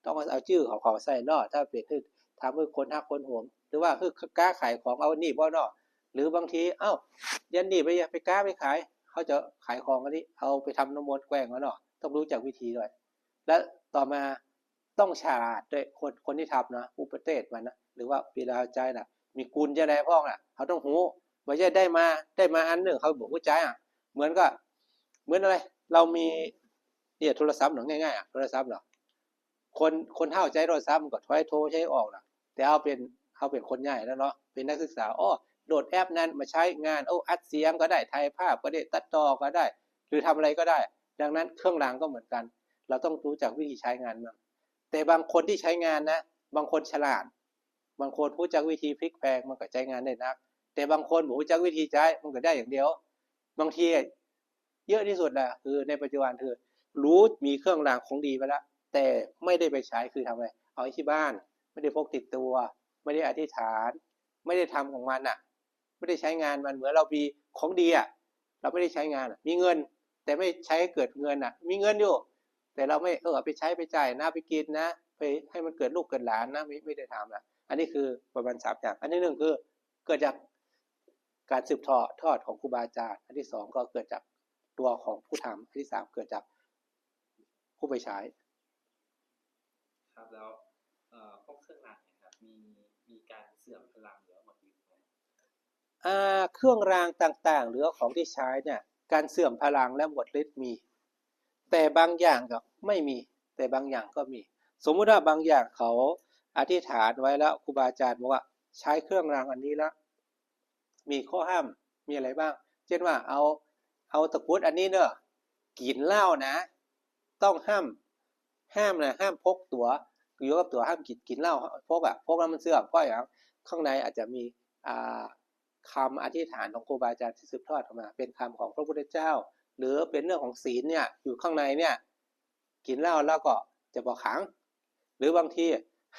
ต้องเอาชื่อของเขาใส่เนาะถ้าเป็นคือทำให้คนฮักคนหวงหรือว่าคือกล้าขายของเอาหนีบบ่เนาะหรือบางทียันหนีบไปกล้าไปขายเขาจะขายของอันนี้เอาไปทำน้ำมนต์แกล้งเนาะต้องรู้จักวิธีด้วยและต่อมาต้องฉลาดด้วยคนที่ทำนะอุปเทศมันนะหรือว่าเวลาใจน่ะมีกุลจะได้พ้องน่ะเขาต้องหูไม่ใช่ได้มาอันหนึ่งเขาบอกว่าใจเหมือนอะไรเรามีเนี่ยโทรศัพท์หนังง่ายๆโทรศัพท์เนาะคนเฒ่าใจโทรศัพท์มันก็ถอยโทรใช้ออกนะแต่เอาเป็นคนใหญ่แล้วเนาะเป็นนักศึกษาโหลดแอปนั้นมาใช้งานอัดเสียงก็ได้ถ่ายภาพก็ได้ตัดต่อก็ได้หรือทำอะไรก็ได้ดังนั้นเครื่องรางก็เหมือนกันเราต้องรู้จักวิธีใช้งานมันแต่บางคนที่ใช้งานนะบางคนฉลาดบางคนรู้จักวิธีพลิกแพลงมันก็ใช้งานได้นักแต่บางคนบ่รู้จักวิธีใช้มันก็ได้อย่างเดียวบางทีเยอะที่สุดนะคือในปัจจุบันคือรู้มีเครื่องรางของดีไปแล้วแต่ไม่ได้ไปใช้คือทำอะไรเอาไว้ที่บ้านไม่ได้พกติดตัวไม่ได้อธิษฐานไม่ได้ทำของมันไม่ได้ใช้งานมันเหมือนเรามีของดีเราไม่ได้ใช้งานมีเงินแต่ไม่ใช้ให้เกิดเงินมีเงินอยู่แต่เราไม่ไปใช้ไปจ่ายนะไปกินนะไปให้มันเกิดลูกเกิดหลานนะไม่ได้ทำอันนี้คือประมาณ3อย่างอันที่1คือเกิดจากการสืบทอดของครูบาอาจารย์อันที่2ก็เกิดจากตัวของผู้ทำอันที่3เกิดจากผู้ไปใช้ครับแล้วพวกเครื่องรางเนี่ยครับมีการเสื่อมพลังหรือหมดฤทธิ์ไหมเครื่องรางต่างๆหรือของที่ใช้เนี่ยการเสื่อมพลังและหมดฤทธิ์มีแต่บางอย่างก็ไม่มีแต่บางอย่างก็มีสมมุติว่าบางอย่างเขาอธิษฐานไว้แล้วครูบาอาจารย์บอกว่าใช้เครื่องรางอันนี้แล้วมีข้อห้ามมีอะไรบ้างเช่นว่าเอาตะกรุดอันนี้เนอะกินเหล้านะต้องห้ามพกตัวอยู่กับตัวห้ามกินเหล้าพกแล้วมันเสื่อมเพราะอย่างข้างในอาจจะมีคำอธิษฐานของครูบาอาจารย์ที่สืบทอดมาเป็นคำของพระพุทธเจ้าหรือเป็นเรื่องของศีลเนี่ยอยู่ข้างในเนี่ยกินเหล้าแล้วก็จะบอกขังหรือบางที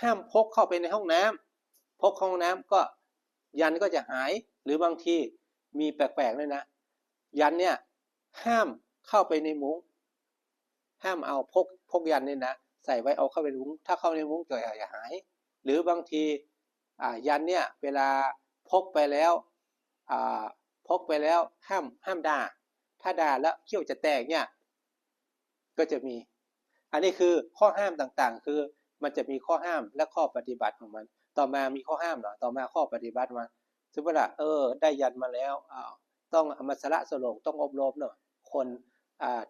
ห้ามพกเข้าไปในห้องน้ำพกเข้าห้องน้ำก็ยันก็จะหายหรือบางทีมีแปลกๆด้วยนะยันเนี่ยห้ามเข้าไปในมุ้งห้ามเอาพกยันเนี่ยนะใส่ไว้เอาเข้าไปในมุ้งถ้าเข้าในมุ้งจะหายหรือบางทียันเนี่ยเวลาพกไปแล้วห้ามด่าถ้าด่าแล้วเขี้ยวจะแตกเนี่ยก็จะมีอันนี้คือข้อห้ามต่างๆคือมันจะมีข้อห้ามและข้อปฏิบัติของมันต่อมามีข้อห้ามเหรอต่อมาข้อปฏิบัติมาสมมติว่าได้ยันมาแล้วต้องมาสละสลงต้องอบรมเนาะคน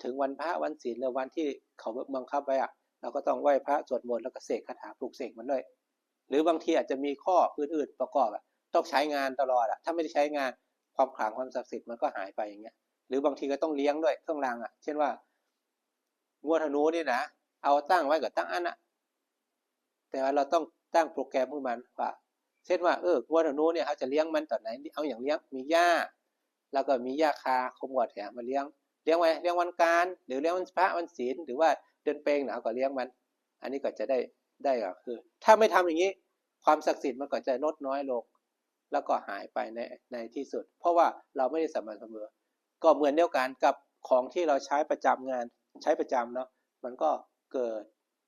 ถึงวันพระวันศีลหรือวันที่เขาบังคับไว้เราก็ต้องไหว้พระสวดมนต์แล้วก็เสกคาถาปลุกเสกมันด้วยหรือบางทีอาจจะมีข้ออื่นๆประกอบต้องใช้งานตลอดถ้าไม่ได้ใช้งานความขลังความศักดิ์สิทธิ์มันก็หายไปอย่างเงี้ยหรือบางทีก็ต้องเลี้ยงด้วยเครื่องรางเช่นว่างัวธนูนี่นะ เอาตั้งไว้ก็ตั้งอันน่ะแต่ว่าเราต้องตั้งโปรแกรมให้มันว่าเช่นว่าวัวหนูเนี่ยเขาจะเลี้ยงมันตอนไหนเอาอย่างเลี้ยงมีหญ้าแล้วก็มีหญ้าคาขมวดแถมมาเลี้ยงไว้เลี้ยงวันการหรือเลี้ยงวันพระวันศีลหรือว่าเดือนเปงหนาวก็เลี้ยงมันอันนี้ก็จะได้ก็คือถ้าไม่ทำอย่างนี้ความศักดิ์สิทธิ์มันก็จะลดน้อยลงแล้วก็หายไปในที่สุดเพราะว่าเราไม่ได้สม่ำเสมอก็เหมือนเดียวกันกับของที่เราใช้ประจำงานใช้ประจำเนาะมันก็เกิด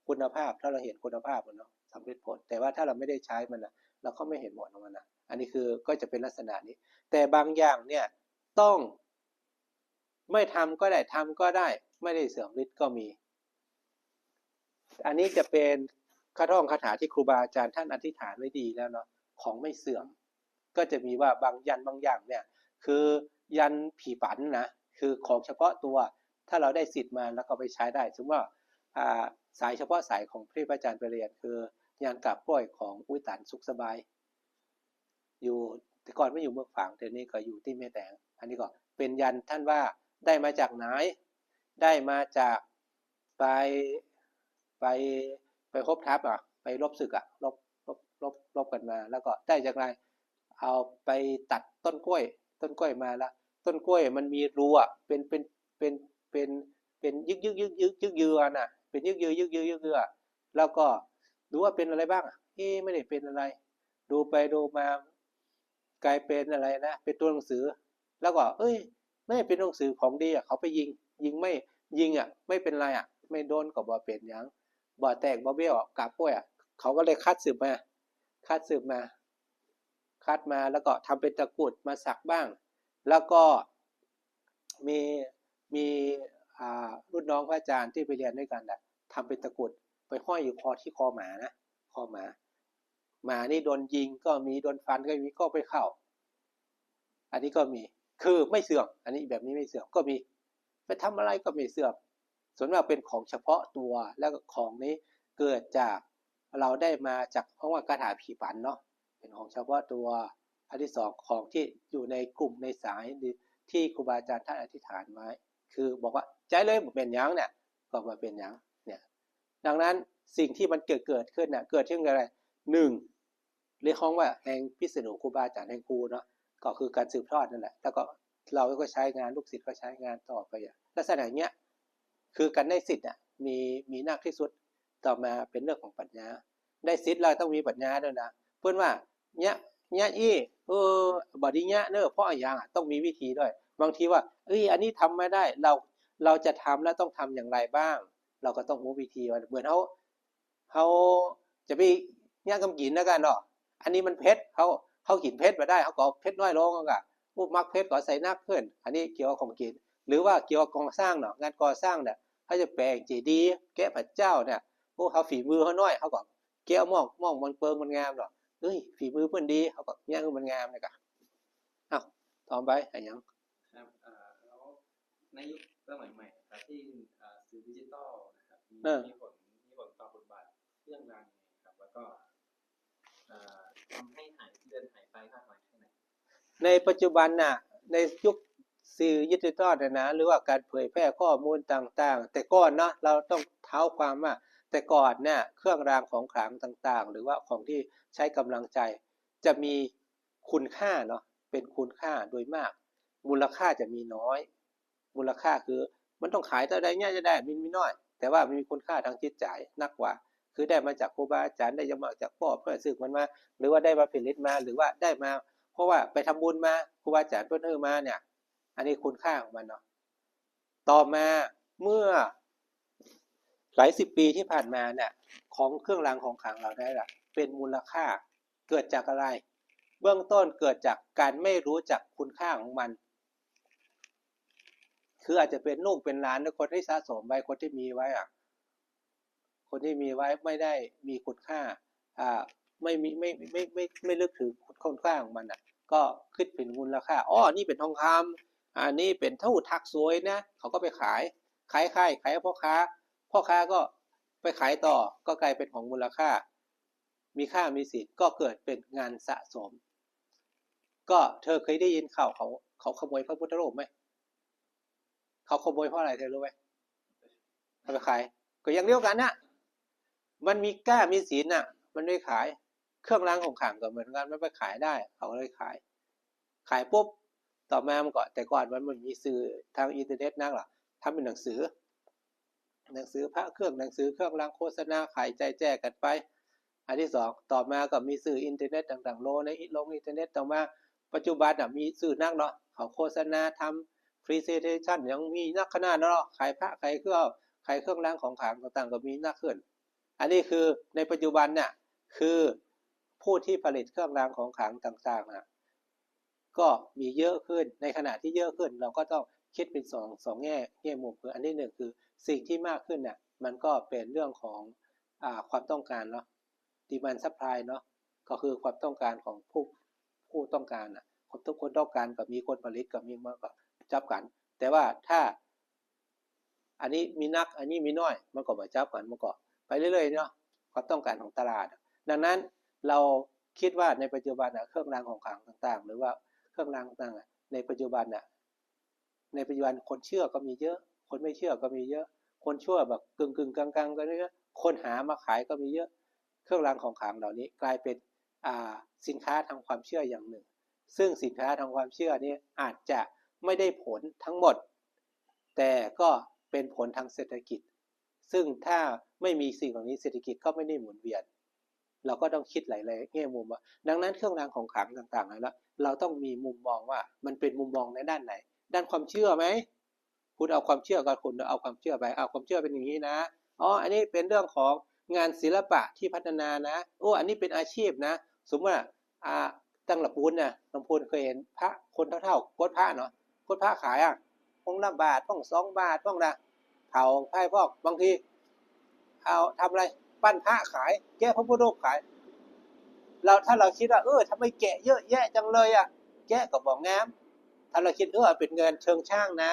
คุณภาพถ้าเราเห็นคุณภาพมันเนาะสำเร็จผลแต่ว่าถ้าเราไม่ได้ใช้มันนะเราก็ไม่เห็นผลของมันนะอันนี้คือก็จะเป็นลักษณะนี้แต่บางอย่างเนี่ยต้องไม่ทำก็ได้ทำก็ได้ไม่ได้เสื่อมฤทธิ์ก็มีอันนี้จะเป็นคาถาที่ครูบาอาจารย์ท่านอธิษฐานไว้ดีแล้วเนาะของไม่เสื่อมก็จะมีว่าบางยันบางอย่างเนี่ยคือยันผีปันนะคือของเฉพาะตัวถ้าเราได้สิทธิ์มาแล้วก็ไปใช้ได้สมมติว่าสายเฉพาะสายของพระอาจารย์ไปเรียนคือยันกาบกล้วยของอุ้ยตันสุขสบายอยู่แต่ก่อนไม่อยู่เมืองฝางแต่นี้ก็อยู่ที่แม่แตงอันนี้ก็เป็นยันท่านว่าได้มาจากไหนได้มาจากไปไปคบทัพไปรบศึกรบกันมาแล้วก็ได้จากไรเอาไปตัดต้นกล้วยมาแล้วต้นกล้วยมันมีรูเป็นยึกเยือน่ะเป็นยึกเยือแล้วก็ดูว่าเป็นอะไรบ้างไม่ได้เป็นอะไรดูไปดูมากลายเป็นอะไรนะเป็นตัวหนังสือแล้วก็ไม่เป็นหนังสือของดีเขาไปยิงไม่ยิงไม่เป็นไรไม่โดนก็บ่เป็นหยังบ่แตกบ่เบี้ยวกาบกล้วยเขาก็เลยคัดสืบมาแล้วก็ทำเป็นตะกรุดมาสักบ้างแล้วก็มีรุ่นน้องพระอาจารย์ที่ไปเรียนด้วยกันทำเป็นตะกรุดไปห้อยอยู่ที่คอหมานะคอหมานี่โดนยิงก็มีโดนฟันก็มีก็ไปเข้าอันนี้ก็มีคือไม่เสื่อมอันนี้แบบนี้ไม่เสื่อมก็มีไปทำอะไรก็ไม่เสื่อมส่วนมากเป็นของเฉพาะตัวแล้วก็ของนี้เกิดจากเราได้มาจากเพราะว่าคาถาผีปันเนาะเป็นของเฉพาะตัวอันที่สองของที่อยู่ในกลุ่มในสายที่ครูบาอาจารย์ท่านอธิษฐานไว้คือบอกว่าใจเลยเป็นยังเนี่ยก็มาเป็นยังเนี่ยดังนั้นสิ่งที่มันเกิดขึ้นเกิดขึ้นอะไรหนึ่งเรียกว่าแห่งพิษณุครูบาอาจารย์แห่งครูเนาะก็คือการสืบทอดนั่นแหละแล้วก็เราก็ใช้งานลูกศิษย์ก็ใช้งานต่อไปลักษณะเนี้ยคือการได้สิทธิ์มีนักที่สุดต่อมาเป็นเรื่องของปัญญาได้สิทธิ์เราต้องมีปัญญาด้วยนะเพื่อนว่าเนี้ยบอดี้เนี้ยเนอะเพราะอย่างต้องมีวิธีด้วยบางทีว่าอันนี้ทำไม่ได้เราจะทำแล้วต้องทำอย่างไรบ้างเราก็ต้องรู้วิธีเหมือนเขาจะไปเนี้ยกำกินนะกันเนาะอันนี้มันเพชรเขากินเพชรมาได้เขาก็เพชรน้อยลงก็ผู้มักเพชรก็ใส่นักขึ้นอันนี้เกี่ยวกับของกินหรือว่าเกี่ยวกับก่อสร้างเนาะงานก่อสร้างเนี่ยเขาจะแปลงเจดีย์แกะพระเจ้าเนี่ยพวกเขาฝีมือเขาน้อยเขาก็แก้วมองมันเปิงมันงามเนาะฝีมือเพิ่นดีเขาก็ย่างมันงามเลยก็ต่อไปอะไรยังครับแล้วในยุคสมัยใหม่ครับที่สื่อดิจิตอลนะครับมีผลต่อบทบาทเรื่องราวครับแล้วก็ทำให้หายไปมากน้อยแค่ไหนในปัจจุบันในยุคสื่อดิจิตอลนะหรือว่าการเผยแพร่ข้อมูลต่างๆแต่ก่อนเนาะเราต้องเท้าความว่าแต่ก่อนเนี่ยเครื่องรางของขลังต่างๆหรือว่าของที่ใช้กำลังใจจะมีคุณค่าเนาะเป็นคุณค่าโดยมากมูลค่าจะมีน้อยมูลค่าคือมันต้องขายเท่าใดเนี่ยจะได้มีน้อยแต่ว่ามันมีคุณค่าทางจิตใจนักกว่าคือได้มาจากครูบาอาจารย์ได้มาจากพ่อเพื่อสึกมันมาหรือว่าได้มาผลิตมาหรือว่าได้มาเพราะว่าไปทำบุญมาครูบาอาจารย์เพิ่นให้มาเนี่ยอันนี้คุณค่าของมันเนาะต่อมาเมื่อหลายสิบปีที่ผ่านมาเนี่ยของเครื่องรางของขลังเราได้ละเป็นมูลค่าเกิดจากอะไรเบื้องต้นเกิดจากการไม่รู้จักคุณค่าของมันคืออาจจะเป็นลูกเป็นหลานหรือคนที่สะสมไว้คนที่มีไว้คนที่มีไว้ไม่ได้มีคุณค่าไม่ลึกถึงคุณค่าของมันก็คิดเป็นมูลค่านี่เป็นทองคำอันนี้เป็นเท่าทักสวยนะเขาก็ไปขายพ่อค้าก็ไปขายต่อก็กลายเป็นของมูลค่ามีค่ามีสิทธิ์ก็เกิดเป็นงานสะสมก็เธอเคยได้ยินข่าวเขาขโมยพระพุทธรูปไหมเขาขโมยเพราะอะไรเธอรู้ไหมเอาไปขาย ก็อย่างเดียวกันนะมันมีกล้ามีศีลน่ะมันไม่ขายเครื่องรางของขลังก็เหมือนกันมันไปขายได้เขาเลยขายปุ๊บต่อมามันก็แต่ก่อนมันมีสื่อทางอินเทอร์เน็ตนักหรอทำเป็นหนังสือพระเครื่องหนังสือเครื่องรางโฆษณาขายใจแจกกันไปอันที่สองต่อมาก็มีสื่ออินเทอร์เน็ตต่างๆในลงอินเทอร์เน็ตต่อมาปัจจุบันมีสื่อนักเนาะเขาโฆษณาทำพรีเซนเทชันยังมีนักขนาดเนาะขายพระขายเครื่องรางของขลังต่างๆก็มีนักขึ้นอันนี้คือในปัจจุบันเนี่ยคือผู้ที่ผลิตเครื่องรางของขลังต่างๆนะก็มีเยอะขึ้นในขณะที่เยอะขึ้นเราก็ต้องคิดเป็นสองแง่มุมคืออันที่หนึ่งคือสิ่งที่มากขึ้นเนี่ยมันก็เป็นเรื่องของความต้องการเนาะ demand supply เนาะก็คือความต้องการของผู้ต้องการน่ะทุกคนต้องการกับมีคนผลิตกับมีมากก็จับกันแต่ว่าถ้าอันนี้มีนักอันนี้มีน้อยมันก็มาจับกันมันก็ไปเรื่อยๆเนาะความต้องการของตลาดดังนั้นเราคิดว่าในปัจจุบันเครื่องรางของขลังต่างๆหรือว่าเครื่องรางต่างๆในปัจจุบันคนเชื่อก็มีเยอะคนไม่เชื่อก็มีเยอะคนชั่วแบบกึ่งกลางๆก็เยอะคนหามาขายก็มีเยอะเครื่องรางของขลังเหล่านี้กลายเป็นสินค้าทางความเชื่ออย่างหนึ่งซึ่งสินค้าทางความเชื่อนี้อาจจะไม่ได้ผลทั้งหมดแต่ก็เป็นผลทางเศรษฐกิจซึ่งถ้าไม่มีสิ่งเหล่านี้เศรษฐกิจก็ไม่ได้หมุนเวียนเราก็ต้องคิดหลายๆแง่มุมว่าดังนั้นเครื่องรางของขลังต่างๆแล้วเราต้องมีมุมมองว่ามันเป็นมุมมองในด้านไหนด้านความเชื่อไหมคุณเอาความเชื่อกับคุณเอาความเชื่อไปเอาความเชื่อเป็นอย่างนี้นะอันนี้เป็นเรื่องของงานศิลปะที่พัฒนานะอันนี้เป็นอาชีพนะสมมติว่าตั้งลำพูนนะลำพูนเคยเห็นพระคนเท่าๆกดพระเนาะกดพระขายองค์ละบาทต้อง2 บาทต้องนะเผาไพ่พอกบางทีเอาทำอะไรปั้นพระขายแกะพระพุทธรูปขายถ้าเราคิดว่าทำไมแกะเยอะแยะจังเลยแกะก็บอกงามถ้าเราคิดเป็นเงินเชิงช่างนะ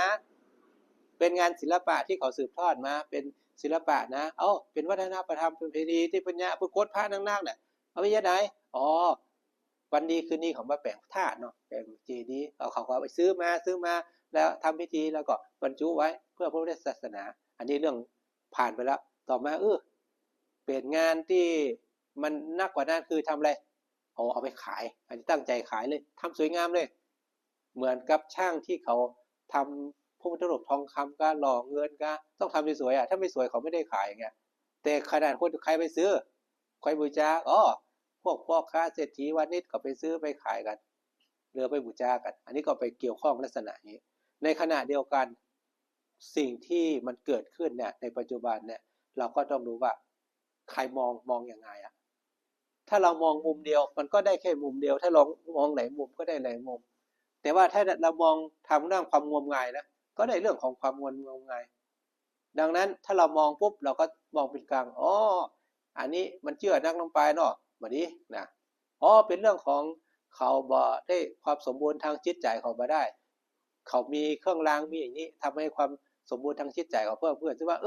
เป็นงานศิลปะที่เขาสืบทอดมาเป็นศิลปะนะเป็นวัฒนธรรมเป็นประเพณีที่ปัญญาผู้โคตรพระนักๆเนี่ยเอาไปยังไงวันดีคืนนี้เขามาแปลงธาตุเนาะแปลงเจดีย์เขาก็ไปซื้อมาแล้วทำพิธีแล้วก็บรรจุไว้เพื่อพระพุทธศาสนาอันนี้เรื่องผ่านไปแล้วต่อมาเป็นงานที่มันนักกว่านั้นคือทำอะไรเอาไปขายอันนี้ตั้งใจขายเลยทำสวยงามเลยเหมือนกับช่างที่เขาทำพระพุทธรูปทองคำก็หล่อเงินก็ต้องทำสวยถ้าไม่สวยเขาไม่ได้ขายอย่างเงี้ยแต่ขนาดคนใครไปซื้อใครบูชาพวกพ่อค้าเศรษฐีวันนี้ก็ไปซื้อไปขายกันหรือไปบูชากันอันนี้ก็ไปเกี่ยวข้องลักษณะนี้ในขณะเดียวกันสิ่งที่มันเกิดขึ้นเนี่ยในปัจจุบันเนี่ยเราก็ต้องรู้ว่าใครมองยังไงถ้าเรามองมุมเดียวมันก็ได้แค่มุมเดียวถ้าเรามองหลายมุมก็ได้หลายมุมแต่ว่าถ้าเรามองทำเรื่องความงมงายนะก็ได้เรื่องของความงมงายดังนั้นถ้าเรามองปุ๊บเราก็มองเป็นกลางอันนี้มันเชื่อนักลงไปเนาะแบบนี้นะเป็นเรื่องของเขาบ่ได้ความสมบูรณ์ทางจิตใจเขาบ่ได้เขามีเครื่องรางมีอย่างนี้ทำให้ความสมบูรณ์ทางจิตใจเขาเพิ่มซึ่งว่า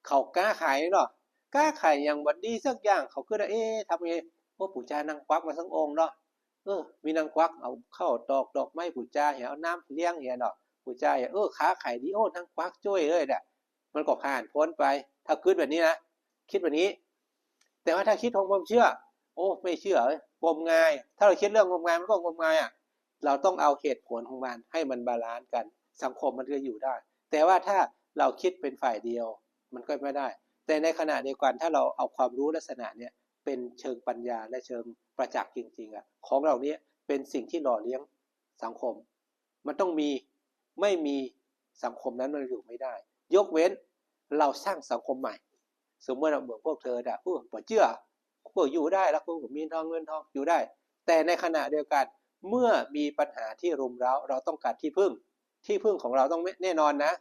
เขากล้าขายเนาะกล้าขายอย่างบัดดีสักอย่างเขาก็ได้ทำไงปู่จานางควักมาทั้งองค์เนาะมีนางควักเอาเข้าดอกไม้ปู่จาเอาน้ำเลี้ยงเนาะปู่จาค้าขายดีนางควักช่วยเลยเนี่ยมันก็ผ่านพ้นไปถ้าคิดแบบนี้นะคิดแบบนี้แต่ว่าถ้าคิดของความเชื่อไม่เชื่องมงายถ้าเราคิดเรื่องงมงายมันก็งมงายเราต้องเอาเหตุผลของมันให้มันบาลานซ์กันสังคมมันก็อยู่ได้แต่ว่าถ้าเราคิดเป็นฝ่ายเดียวมันก็ไม่ได้แต่ในขณะเดียวกันถ้าเราเอาความรู้ลักษณะเนี้ยเป็นเชิงปัญญาและเชิงประจักษ์จริงๆของเราเนี้ยเป็นสิ่งที่หล่อเลี้ยงสังคมมันต้องมีไม่มีสังคมนั้นมันอยู่ไม่ได้ยกเว้นเราสร้างสังคมใหม่สมมติเราเหมือนพวกเธอบ่เชื่อพวกอยู่ได้แล้วพวกมีทองเงินทองอยู่ได้แต่ในขณะเดียวกันเมื่อมีปัญหาที่รุมเร้าเราต้องการที่พึ่งของเราต้องแน่นอนนะ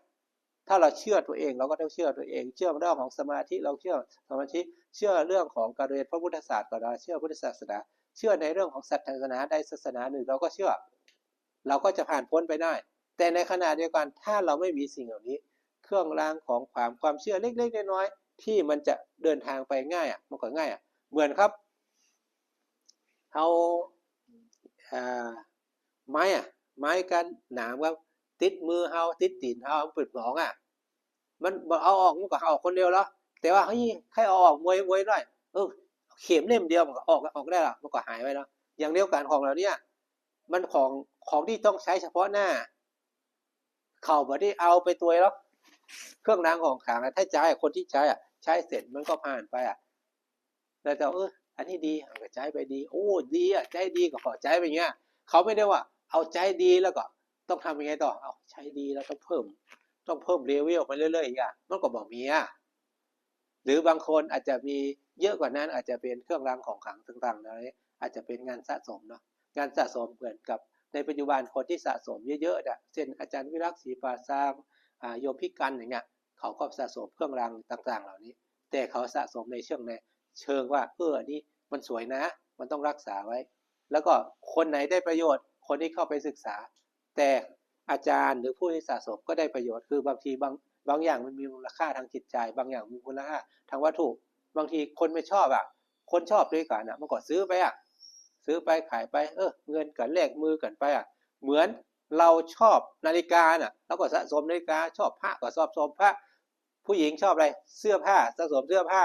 ถ้าเราเชื่อตัวเองเราก็ต้องเชื่อตัวเองเชื่อเรื่องของสมาธิเราเชื่อสมาธิเชื่อเรื่องของการเรียนพระพุทธศาสตร์ก็ได้เชื่อพุทธศาสนาเชื่อในเรื่องของศาสนาใดศาสนาหนึ่งเราก็เชื่อเราก็จะผ่านพ้นไปได้แต่ในขณะเดียวกันถ้าเราไม่มีสิ่งเหล่านี้เครื่องรางของความเชื่อเล็กๆน้อยๆที่มันจะเดินทางไปง่ายมันก็ง่ายเหมือนครับเอาไม้กันหนามครับติดมือเฮาติดตีนเฮาปิดหนอง มันบ่เอาออกมันก็เอาออกคนเดียวแล้วแต่ว่าเฮ้ยใครเอาออกมวยหน่อยเข็มเล่มเดียวมันก็ออกได้ละมันก็หายไปแล้วอย่างเดียวกันของเราเนี่ยมันของที่ต้องใช้เฉพาะหน้าเข้าบ่ได้เอาไปตัวแล้วเครื่องรางของขลังถ้าใช้คนที่ใช้ใช้เสร็จมันก็ผ่านไปแล้วแต่อันนี้ดีก็ใช้ไปดีโอ้ดีใจดีก็ขอใจไปอย่างเงี้ยเขาไม่ได้ว่าเอาใจดีแล้วก็ต้องทำยังไงต่อเอาใช้ดีแล้วต้องเพิ่มเลเวลไปเรื่อยๆอย่างมันก็บอกมีหรือบางคนอาจจะมีเยอะกว่านั้นอาจจะเป็นเครื่องรางของขลังต่างๆอะไรอาจจะเป็นงานสะสมเนาะงานสะสมเหมือนกับในปัจจุบันคนที่สะสมเยอะๆเช่นอาจารย์วิรักษ์ศรีปราสามโยมพิกันอย่างเงี้ยเขาก็สะสมเครื่องรางต่างๆเหล่านี้แต่เขาสะสมในเชิงว่าอันนี้มันสวยนะมันต้องรักษาไว้แล้วก็คนไหนได้ประโยชน์คนที่เข้าไปศึกษาแต่อาจารย์หรือผู้ที่สะสมก็ได้ประโยชน์คือบางทีบางอย่างมันมีมูลค่าทางจิตใจบางอย่างมีมูลค่าทางวัตถุบางทีคนไม่ชอบคนชอบด้วยกันมันก็ซื้อไปซื้อไปขายไปเงินกันแลกมือกันไปเหมือนเราชอบนาฬิกาเราก็สะสมนาฬิกาชอบพระก็สะสมพระผู้หญิงชอบอะไรเสื้อผ้าสะสมเสื้อผ้า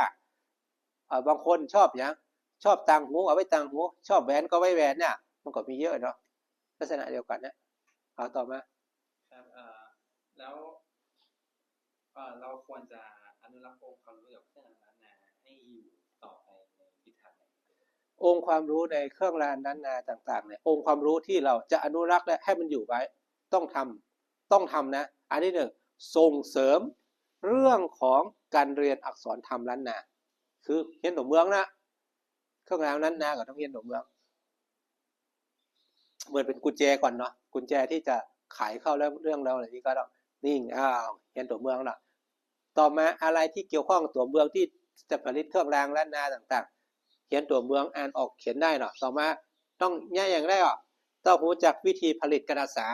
บางคนชอบอย่างชอบต่างหูเอาไว้ต่างหูชอบแหวนก็ไว้แหวนเนี่ยมันก็มีเยอะเนาะลักษณะเดียวกันเนี่ยเอาต่อมาครับแล้วเราควรจะอนุรักษ์องค์ความรู้กับเครื่องรางล้านนาให้อยู่ต่อไปในทิศทางไหนองค์ความรู้ในเครื่องรางล้านนาต่างๆเนี่ยองค์ความรู้ที่เราจะอนุรักษ์และให้มันอยู่ไว้ต้องทำนะอันที่หนึ่งส่งเสริมเรื่องของการเรียนอักษรธรรมล้านนาคือเรียนหนุ่มเมืองนะเครื่องรางล้านนาก็ต้องเรียนหนุ่มเมืองเหมือนเป็นกุญแจก่อนเนาะกุญแจที่จะไขเข้าแล้วเรื่องเราอะไรนี้ก็ต้องนิ่งเรียนตัวเมืองเนาะต่อมาอะไรที่เกี่ยวข้องตัวเมืองที่จะผลิตเครื่องรางล้านนาต่างๆเขียนตัวเมืองอ่านออกเขียนได้เนาะต่อมาต้องแยกอย่างได้ต้องรู้จักวิธีผลิตกระดาษสา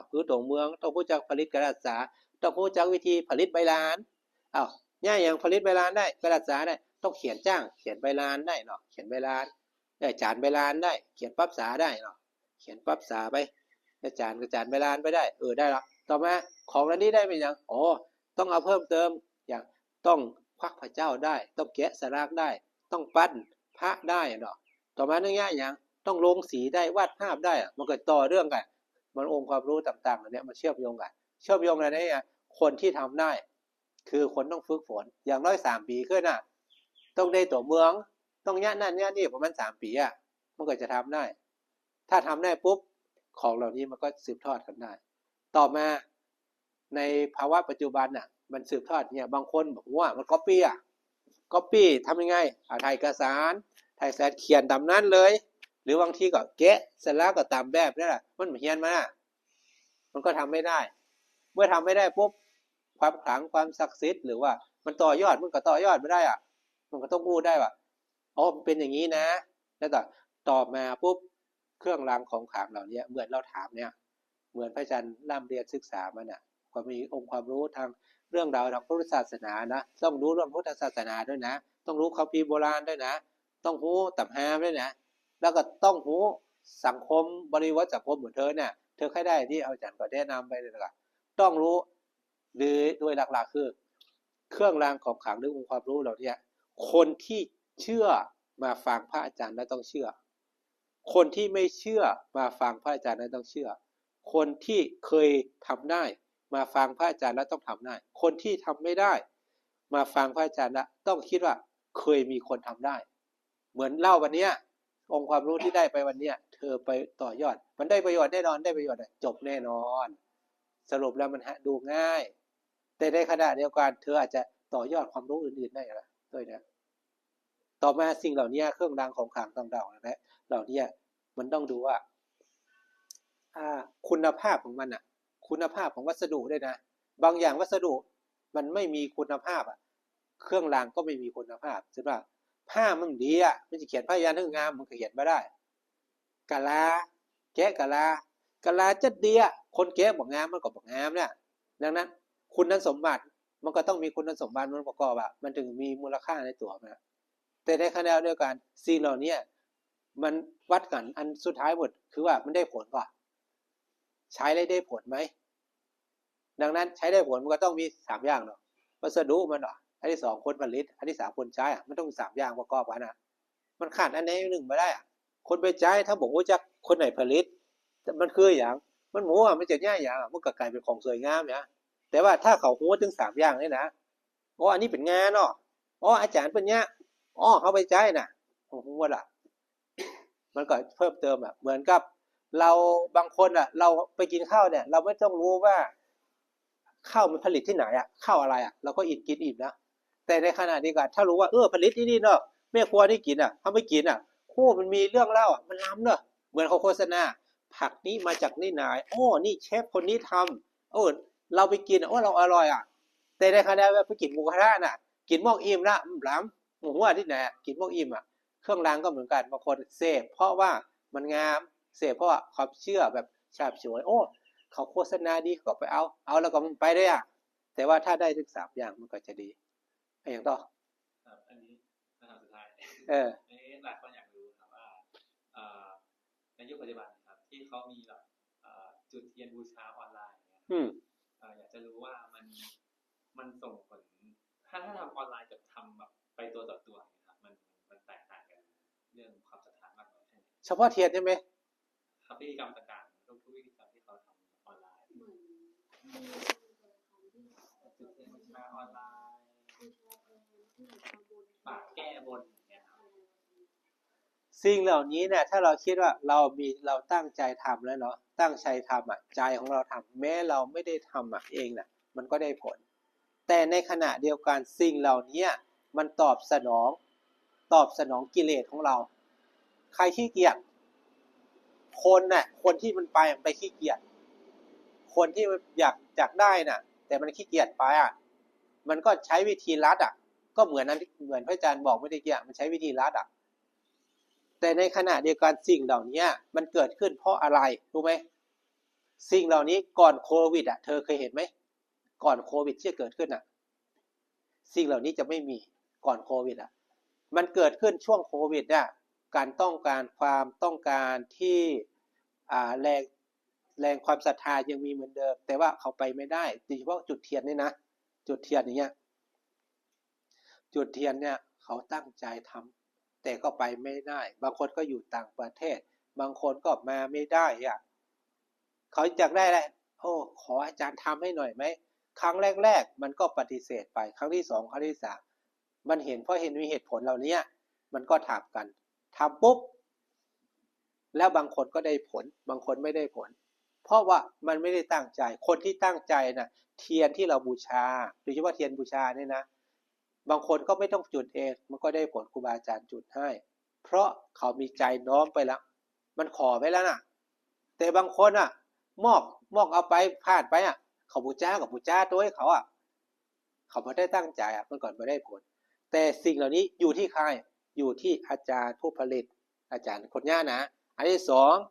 คือตัวเมืองต้องรู้จักผลิตกระดาษสาต้องรู้จักวิธีผลิตใบลานแยกอย่างผลิตใบลานได้กระดาษสาได้ต้องเขียนจ้างเขียนใบลานได้เนาะเขียนใบลานได้จานใบลานได้เขียนปั๊บสาได้เนาะเขียนปั๊บสาไปได้จานใบลานไปได้ได้ละต่อมาของอันนี้ได้เป็นอย่างต้องเอาเพิ่มเติมอย่างต้องควักพระเจ้าได้ต้องแกะสลักได้ต้องปั้นพระได้เนาะต่อมาเนื้อย่างอย่างต้องลงสีได้วาดภาพได้มันก็ต่อเรื่องกันมันองค์ความรู้ต่างๆเหล่านี้มันเชื่อมโยงกันอะไรเนี่ยคนที่ทำได้คือคนต้องฝึกฝนอย่างน้อย3 ปีขึ้นต้องได้ตัวเมืองต้องย่านนั่นย่านนี่ประมาณ3 ปีมันก็จะทำได้ถ้าทำได้ปุ๊บของเหล่านี้มันก็สืบทอดกันได้ต่อมาในภาวะปัจจุบันมันสืบทอดเนี่ยบางคนบอกว่ามันก๊อปปี้ทำยังไงถ่ายเอกสารเขียนตามนั้นเลยหรือบางทีก็แกะเสร็จแล้วก็ตามแบบนั่นแหละมันเฮียนมามันก็ทำไม่ได้เมื่อทำไม่ได้ปุ๊บความขลังความศักดิ์สิทธิ์หรือว่ามันต่อยอดมันก็ต่อยอดไม่ได้มันก็ต้องพูดได้ว่ามันเป็นอย่างนี้นะแล้วต่อมาปุ๊บเครื่องรางของขลังเหล่านี้เหมือนเราถามเนี่ยเหมือนพระอาจารย์ร่ำเรียนศึกษามันความมีองค์ความรู้ทางเรื่องราวทางพุทธศาสนานะต้องรู้เรื่องพุทธศาสนาด้วยนะต้องรู้คัมภีร์โบราณด้วยนะต้องรู้ตับหามด้วยนะแล้วก็ต้องรู้สังคมบริวัติสังคมเหมือนเธอเนี่ยเธอใครได้ที่อาจารย์ก็แนะนำไปเลยละต้องรู้หรือโดยหลักๆคือเครื่องรางของขลังหรือองค์ความรู้เหล่านี้คนที่เชื่อมาฟังพระอาจารย์แล้วต้องเชื่อคนที่ไม่เชื่อมาฟังพระอาจารย์แล้วต้องเชื่อคนที่เคยทำได้มาฟังพระอาจารย์แล้วต้องทำได้คนที่ทำไม่ได้มาฟังพระอาจารย์แล้วต้องคิดว่าเคยมีคนทำได้เหมือนเล่าวันนี้องค์ความรู้ที่ได้ไปวันนี้เธอไปต่อยอดมันได้ประโยชน์แน่นอนได้ประโยชน์จบแน่นอนสรุปแล้วมันดูง่ายแต่ในขณะเดียวกันเธออาจจะต่อยอดความรู้อื่นๆได้ละด้วยนะต่อมาสิ่งเหล่านี้เครื่องรางของขลังต่างๆนะเหล่านี้มันต้องดูว่าคุณภาพของมันคุณภาพของวัสดุด้วยนะบางอย่างวัสดุมันไม่มีคุณภาพเครื่องรางก็ไม่มีคุณภาพใช่ป่ะผ้ามันดีมันจะเขียนผ้ายันให้งามมันก็เขียนไม่ได้กะลาแกะกะลาจะดีคนแกะบอกงามมันก็บอกงามเนี่ยดังนั้นคุณสมบัติมันก็ต้องมีคุณสมบัติมันประกอบมันถึงมีมูลค่าในตัวมันแต่ในขณะเดียวกันสิ่งเหล่านี้มันวัดกันอันสุดท้ายหมดคือว่ามันได้ผลก่อนใช้ได้ผลไหมดังนั้นใช้ได้ผลมันก็ต้องมี3 อย่างเนาะ วัสดุมันอันที่สองคนผลิตอันที่สามคนใช้มันต้อง3อย่างประกอบกันมันขาดอันไหนหนึ่งไม่ได้คนไปใช้ถ้าบอกว่าจะคนไหนผลิตมันคืออย่างมันหมูมันจะแย่อย่างมันก็กลายเป็นของสวยงามเนี่ยแต่ว่าถ้าเขาหัวถึง3อย่างนี่นะอันนี้เป็นงานอาจารย์เป็นเนี้ยเขาไปใช้น่ะหัวมันก็เพิ่มเติมเหมือนกับเราบางคนเราไปกินข้าวเนี่ยเราไม่ต้องรู้ว่าข้าวมันผลิตที่ไหนข้าวอะไรเราก็กินอิ่มนะแต่ในขณะเดียวกันถ้ารู้ว่าผลิตที่นี่เนาะแม่ครัวที่กินเขาไม่กินมันมีเรื่องเล่ามันล้ำเนาะเหมือนเขาโฆษณาผักนี้มาจากนี่ไหนนี่เชฟคนนี้ทำเราไปกินเราอร่อยแต่ในขณะไปกินหมูกระทะกินหม้ออิ่มละล้ำหมูว่าที่ไหนกินหม้ออิ่มเครื่องรางก็เหมือนกันบางคนเสพเพราะว่ามันงามเสพเพราะว่าความเชื่อแบบฉาบฉวยเขาโฆษณาดีก็ไปเอาแล้วก็มันไปได้แต่ว่าถ้าได้ถึง3อย่างมันก็จะดีอย่างต่ออันนี้คำถามสุดท้ายอันนี้หลายคนอยากรู้ครับว่าในยุคปัจจุบันครับที่เขามีแบบจุดเทียนบูชาออนไลน์อยากจะรู้ว่ามันส่งผลถ้าทำออนไลน์กับทำแบบไปตัวต่อตัวครับมันแตกต่างกันเรื่องความศรัทธามากน้อยแค่ไหนเฉพาะเทียนใช่ไหมครับพิธีกรรมต่างๆทุกวิธีกรรมที่เขาทำออนไลน์จุดเทียนบูชาออนไลน์ปากแก้บนสิ่งเหล่านี้เนี่ยถ้าเราคิดว่าเราตั้งใจทำแล้วเนาะตั้งใจทำใจของเราทำแม้เราไม่ได้ทำเองมันก็ได้ผลแต่ในขณะเดียวกันสิ่งเหล่านี้มันตอบสนองกิเลสของเราใครขี้เกียจคนที่มันไปขี้เกียจคนที่อยากได้แต่มันขี้เกียจไปมันก็ใช้วิธีลัดก็เหมือนพระอาจารย์บอกไม่ได้เกี่ยมันใช้วิธีลัดแต่ในขณะเดียวกันสิ่งเหล่านี้มันเกิดขึ้นเพราะอะไรรู้ไหมสิ่งเหล่านี้ก่อนโควิดเธอเคยเห็นไหมก่อนโควิดที่จะเกิดขึ้นสิ่งเหล่านี้จะไม่มีก่อนโควิดมันเกิดขึ้นช่วงโควิดการความต้องการที่แรงความศรัทธายังมีเหมือนเดิมแต่ว่าเขาไปไม่ได้โดยเฉพาะจุดเทียนนี่นะจุดเทียนอย่างเงี้ยจุดเทียนเนี่ยเขาตั้งใจทำแต่ก็ไปไม่ได้บางคนก็อยู่ต่างประเทศบางคนก็มาไม่ได้เขาอยากได้อะไรขออาจารย์ทำให้หน่อยไหมครั้งแรกมันก็ปฏิเสธไปครั้งที่2ครั้งที่3มันเพราะมีเหตุผลเหล่านี้มันก็ถามกันทำปุ๊บแล้วบางคนก็ได้ผลบางคนไม่ได้ผลเพราะว่ามันไม่ได้ตั้งใจคนที่ตั้งใจเทียนที่เราบูชาโดยเฉพาะเทียนบูชาเนี่ยนะบางคนก็ไม่ต้องจุดเองมันก็ได้ผลครูบาอาจารย์จุดให้เพราะเขามีใจน้อมไปแล้วมันขอไว้แล้วแต่บางคนมอกเอาไปพลาดไปเขาบูชากับบูชาตัวให้เขาเขาไม่ได้ตั้งใจมันก่อนไม่ได้ผลแต่สิ่งเหล่านี้อยู่ที่ใครอยู่ที่อาจารย์ผู้ผลิตอาจารย์คนย่านะอันที่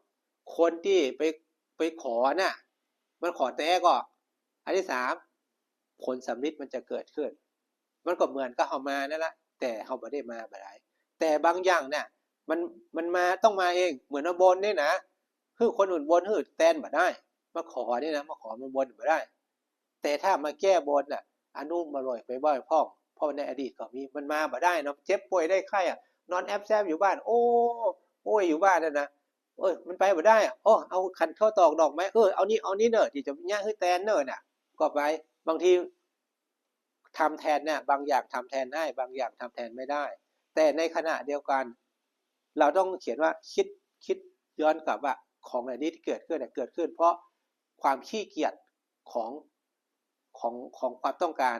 2คนที่ไปขอมันขอแต่ก็อันที่3ผลสำลิดมันจะเกิดขึ้นมันก็เหมือนก็เอามานั่นแหละแต่เขาไม่ได้มาบ่ได้แต่บางอย่างมันมาต้องมาเองเหมือนบนนี่นะคือคนอื่นบนคือแตนบ่ได้มาขอนี่นะมาขอมันบนบ่ได้แต่ถ้ามาแก้บนอนุมาลอยไปบ่อยพ่อเพราะในอดีตก็มีมันมาบ่ได้เนาะเจ็บป่วยได้ไข้นอนแอบแซบอยู่บ้านโอ้ยอยู่บ้านนั่นนะมันไปบ่ได้เอาขันเข้าตอกดอกไม้เอานี่เนอะที่จะย่าให้แตนเนอะก็ไปบางทีทำแทนบางอย่างทำแทนได้บางอย่างทำแทนไม่ได้แต่ในขณะเดียวกันเราต้องเขียนว่าคิดย้อนกลับว่าของอะไรนี้ที่เกิดขึ้นเพราะความขี้เกียจของความต้องการ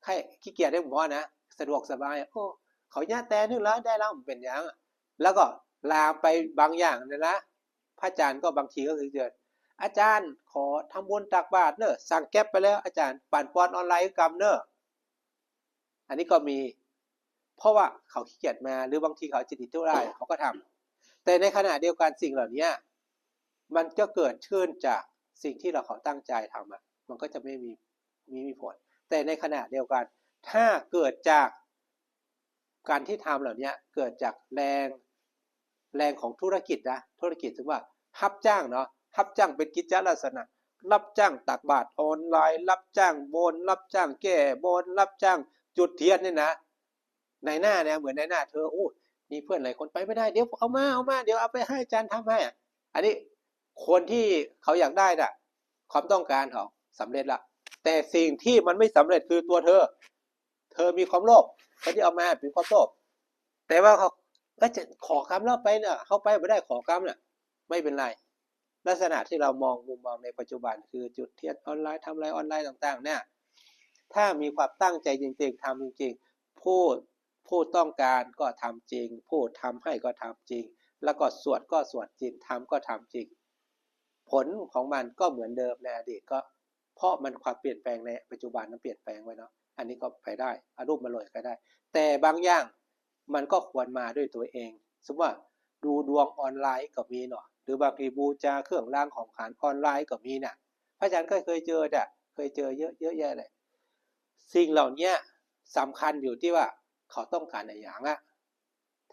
ใครขี้เกียจได้ผมว่านะสะดวกสบายเขาย่าแต่นึงแล้วได้แล้วมันเป็นอย่างแล้วก็ลามไปบางอย่างนะพระอาจารย์ก็บางทีก็คือเดือนอาจารย์ขอทำบุญตักบาตรเนอะสั่งแก๊ปไปแล้วอาจารย์ปั่นปอนออนไลน์กรรมเนอะอันนี้ก็มีเพราะว่าเขาขี้เกียจมาหรือบางทีเขาจิตติดธุระเขาก็ทำแต่ในขณะเดียวกันสิ่งเหล่านี้มันก็เกิดขึ้นจากสิ่งที่เขาตั้งใจทำมันก็จะไม่มีผลแต่ในขณะเดียวกันถ้าเกิดจากการที่ทำเหล่านี้เกิดจากแรงของธุรกิจถึงว่ารับจ้างเนาะรับจ้างเป็นกิจลักษณะ รับจ้างตักบาตรออนไลน์รับจ้างโบนรับจ้างแก้โบนรับจ้างจุดเทียนเนี่ยนะในหน้าเนี่ยเหมือนในหน้าเธอโอ้มีเพื่อนหลายคนไปไม่ได้เดี๋ยวเอามาเดี๋ยวเอาไปให้อาจารย์ทำให้อันนี้คนที่เขาอยากได้น่ะความต้องการเขาสำเร็จละแต่สิ่งที่มันไม่สำเร็จคือตัวเธอมีความโลภเขาที่เอามาเป็นความโลภแต่ว่าเขาจะขอกรรมแล้วไปเนี่ยเขาไปไม่ได้ขอกรรมน่ะไม่เป็นไรลักษณะที่เรามองมุมมองในปัจจุบันคือจุดเทียนออนไลน์ทำอะไรออนไลน์ต่างๆเนี่ยถ้ามีความตั้งใจจริงๆทำจริงๆผู้ต้องการก็ทำจริงผู้ทำให้ก็ทำจริงแล้วก็สวดก็สวดจริงทำก็ทำจริงผลของมันก็เหมือนเดิมในอดีตก็เพราะมันความเปลี่ยนแปลงในปัจจุบันนั้นเปลี่ยนแปลงไว้เนาะอันนี้ก็ไปได้อารมณ์มาเลยก็ได้แต่บางอย่างมันก็ควรมาด้วยตัวเองสมมติว่าดูดวงออนไลน์ก็มีเนาะหรือบางทีบูชาเครื่องรางของขลังออนไลน์ก็มีเนี่ยพระอาจารย์ก็เคยเจอเยอะแยะเลยสิ่งเหล่านี้สำคัญอยู่ที่ว่าเขาต้องการอะไรอย่างอะ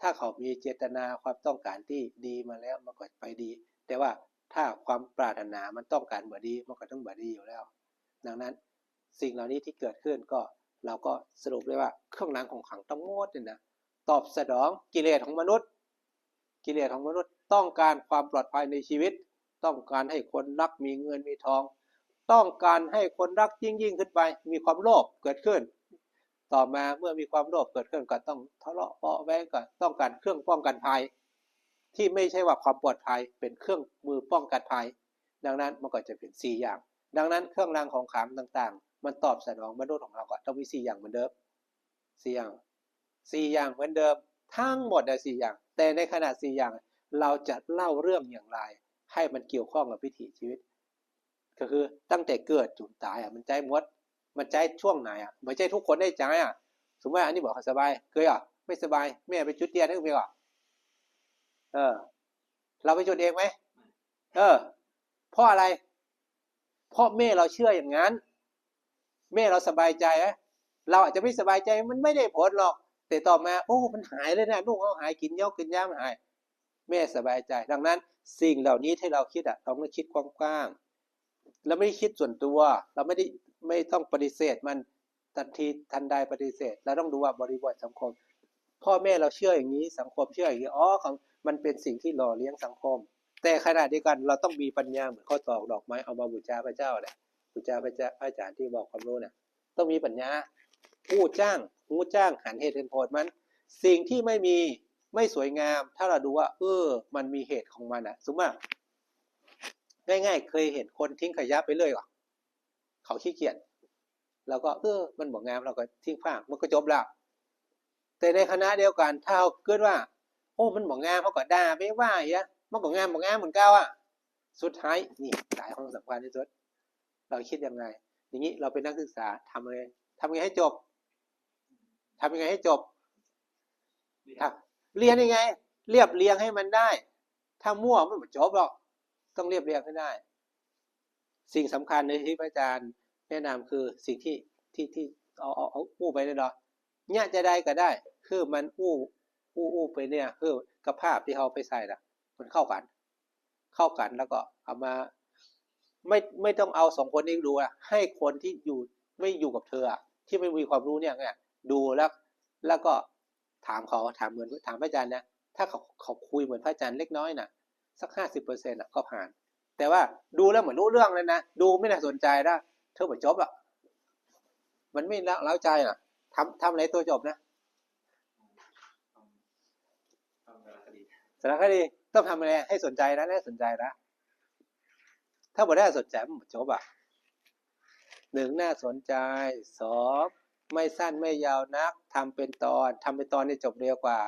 ถ้าเขามีเจตนาความต้องการที่ดีมาแล้วมันก็ไปดีแต่ว่าถ้าความปรารถนามันต้องการบ่ดีมันก็ต้องบ่ดีอยู่แล้วดังนั้นสิ่งเหล่านี้ที่เกิดขึ้นก็เราก็สรุปได้ว่าเครื่องรางของขลังทั้งหมดเนี่ยนะตอบสนองกิเลสของมนุษย์ต้องการความปลอดภัยในชีวิตต้องการให้คนรักมีเงินมีทองต้องการให้คนรักยิ่งขึ้นไปมีความโลภเกิดขึ้นต่อมาเมื่อมีความโลภเกิดขึ้นก็ต้องทะเลาะเบาะแว้งก็ต้องการเครื่องป้องกันภัยที่ไม่ใช่ว่าความปลอดภัยเป็นเครื่องมือป้องกันภัยดังนั้นมันก็จะเป็น4อย่างดังนั้นเครื่องรางของขลังต่างๆมันตอบสนองมนุษย์ของเราก็ต้องมี4อย่างเหมือนเดิม4อย่างเหมือนเดิมทั้งหมดได้4อย่างแต่ในขณะ4อย่างเราจะเล่าเรื่องอย่างไรให้มันเกี่ยวข้องกับวิถีชีวิตก็คือตั้งแต่เกิดจนตายมันใจหมดมันใจช่วงไหนไม่ใช่ทุกคนได้ใจสมมติว่าอันนี้บอกสบายเคยไม่สบายแม่ไปจุดเทียนให้คุณพี่เราไปจุดเองไหมเพราะอะไรเพราะแม่เราเชื่ออย่างนั้นแม่เราสบายใจเราอาจจะไม่สบายใจมันไม่ได้ผลหรอกแต่ต่อมาโอ้มันหายเลยนะลูกเขาหายกินยากินยามันหายแม่สบายใจดังนั้นสิ่งเหล่านี้ที่เราคิดเราต้องคิดกว้างๆเราไม่ได้คิดส่วนตัวเราไม่ต้องปฏิเสธมันทันใดปฏิเสธเราต้องดูว่าบริบทสังคมพ่อแม่เราเชื่ออย่างนี้สังคมเชื่ออย่างนี้มันเป็นสิ่งที่หล่อเลี้ยงสังคมแต่ขณะเดียวกันเราต้องมีปัญญาเหมือนข้อตอกดอกไม้เอามาบูชาพระเจ้าแหละบูชาพระเจ้าอาจารย์ที่บอกความรู้เนี่ยต้องมีปัญญาหูจ้างหันเหตุเห็นผลมันสิ่งที่ไม่สวยงามถ้าเราดูว่ามันมีเหตุของมันสมมติว่าง่ายๆเคยเห็นคนทิ้งขยะไปเลยเขาขี้เกียจเราก็มันบ่งามเราก็ทิ้งขว้างมันก็จบแล้วแต่ในคณะเดียวกันถ้าเกิดว่ามันบ่งามเขาก็ด่าไปว่ามันบ่งามเหมือนเก่าสุดท้ายนี่สายของสำคัญที่สุดเราคิดยังไงอย่างนี้เราเป็นนักศึกษาทำยังไงให้จบเรียนยังไงเรียบเรียงให้มันได้ถ้ามั่วมันไม่จบหรอกต้องเรียบเรียงให้ได้สิ่งสำคัญในที่พระอาจารย์แนะนำคือสิ่งที่เอาอู้ไปเลยเนาะเนี่ยจะได้ก็ได้คือมันอู้ไปเนี่ยคือกับภาพที่เขาไปใส่ละมันเข้ากันแล้วก็เอามาไม่ต้องเอา2คนนี้ดูให้คนที่ไม่อยู่กับเธอที่ไม่มีความรู้เนี่ยดูแล้วก็ถามเหมือนถามพระอาจารย์นะถ้าเขาคุยเหมือนพระอาจารย์เล็กน้อยน่ะสัก 50% ก็ผ่านแต่ว่าดูแล้วเหมือนรู้เรื่องเลยนะดูไม่น่าสนใจนะเธอเหมือนจบมันไม่เล้าใจทำอะไรตัวจบนะสารคดีต้องทำอะไรให้สนใจนะน่าสนใจนะถ้าบ่ได้สนใจมันจบ1น่าสนใจ2ไม่สั้นไม่ยาวนักทำเป็นตอนนี่จบเร็วกว่า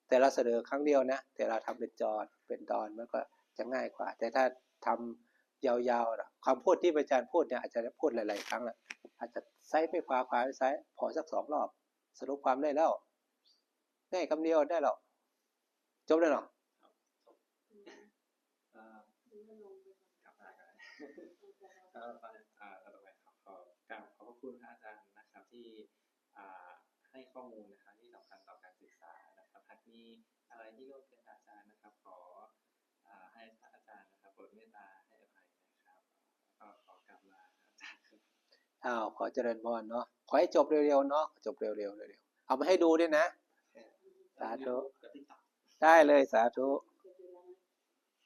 แต่เราเสนอครั้งเดียวนะแต่เราทำเป็นตอนมันก็จะง่ายกว่าแต่ถ้าทำยาวๆความพูดที่อาจารย์พูดเนี่ยอาจจะพูดหลายๆครั้งอาจจะไซส์ไม่ขวาไปไซส์พอสัก2 รอบสรุปความได้แล้วง่ายคำเดียวได้แล้วจบแล้วเนาะต่อไปขอบคุณพระอาจารย์นะครับที่ให้ข้อมูลนะครับที่สำคัญต่อการศึกษานะครับหากมีอะไรที่ร่วมเป็นอาจารย์นะครับขอให้พระอาจารย์นะครับโปรดเมตตาให้อภัยนะครับ อ้าวขอเจริญพรเนาะขอให้จบเร็วๆเนาะจบเร็วๆเร็วๆเอามาให้ดูด้วยนะ สาธุ ได้เลยสาธุ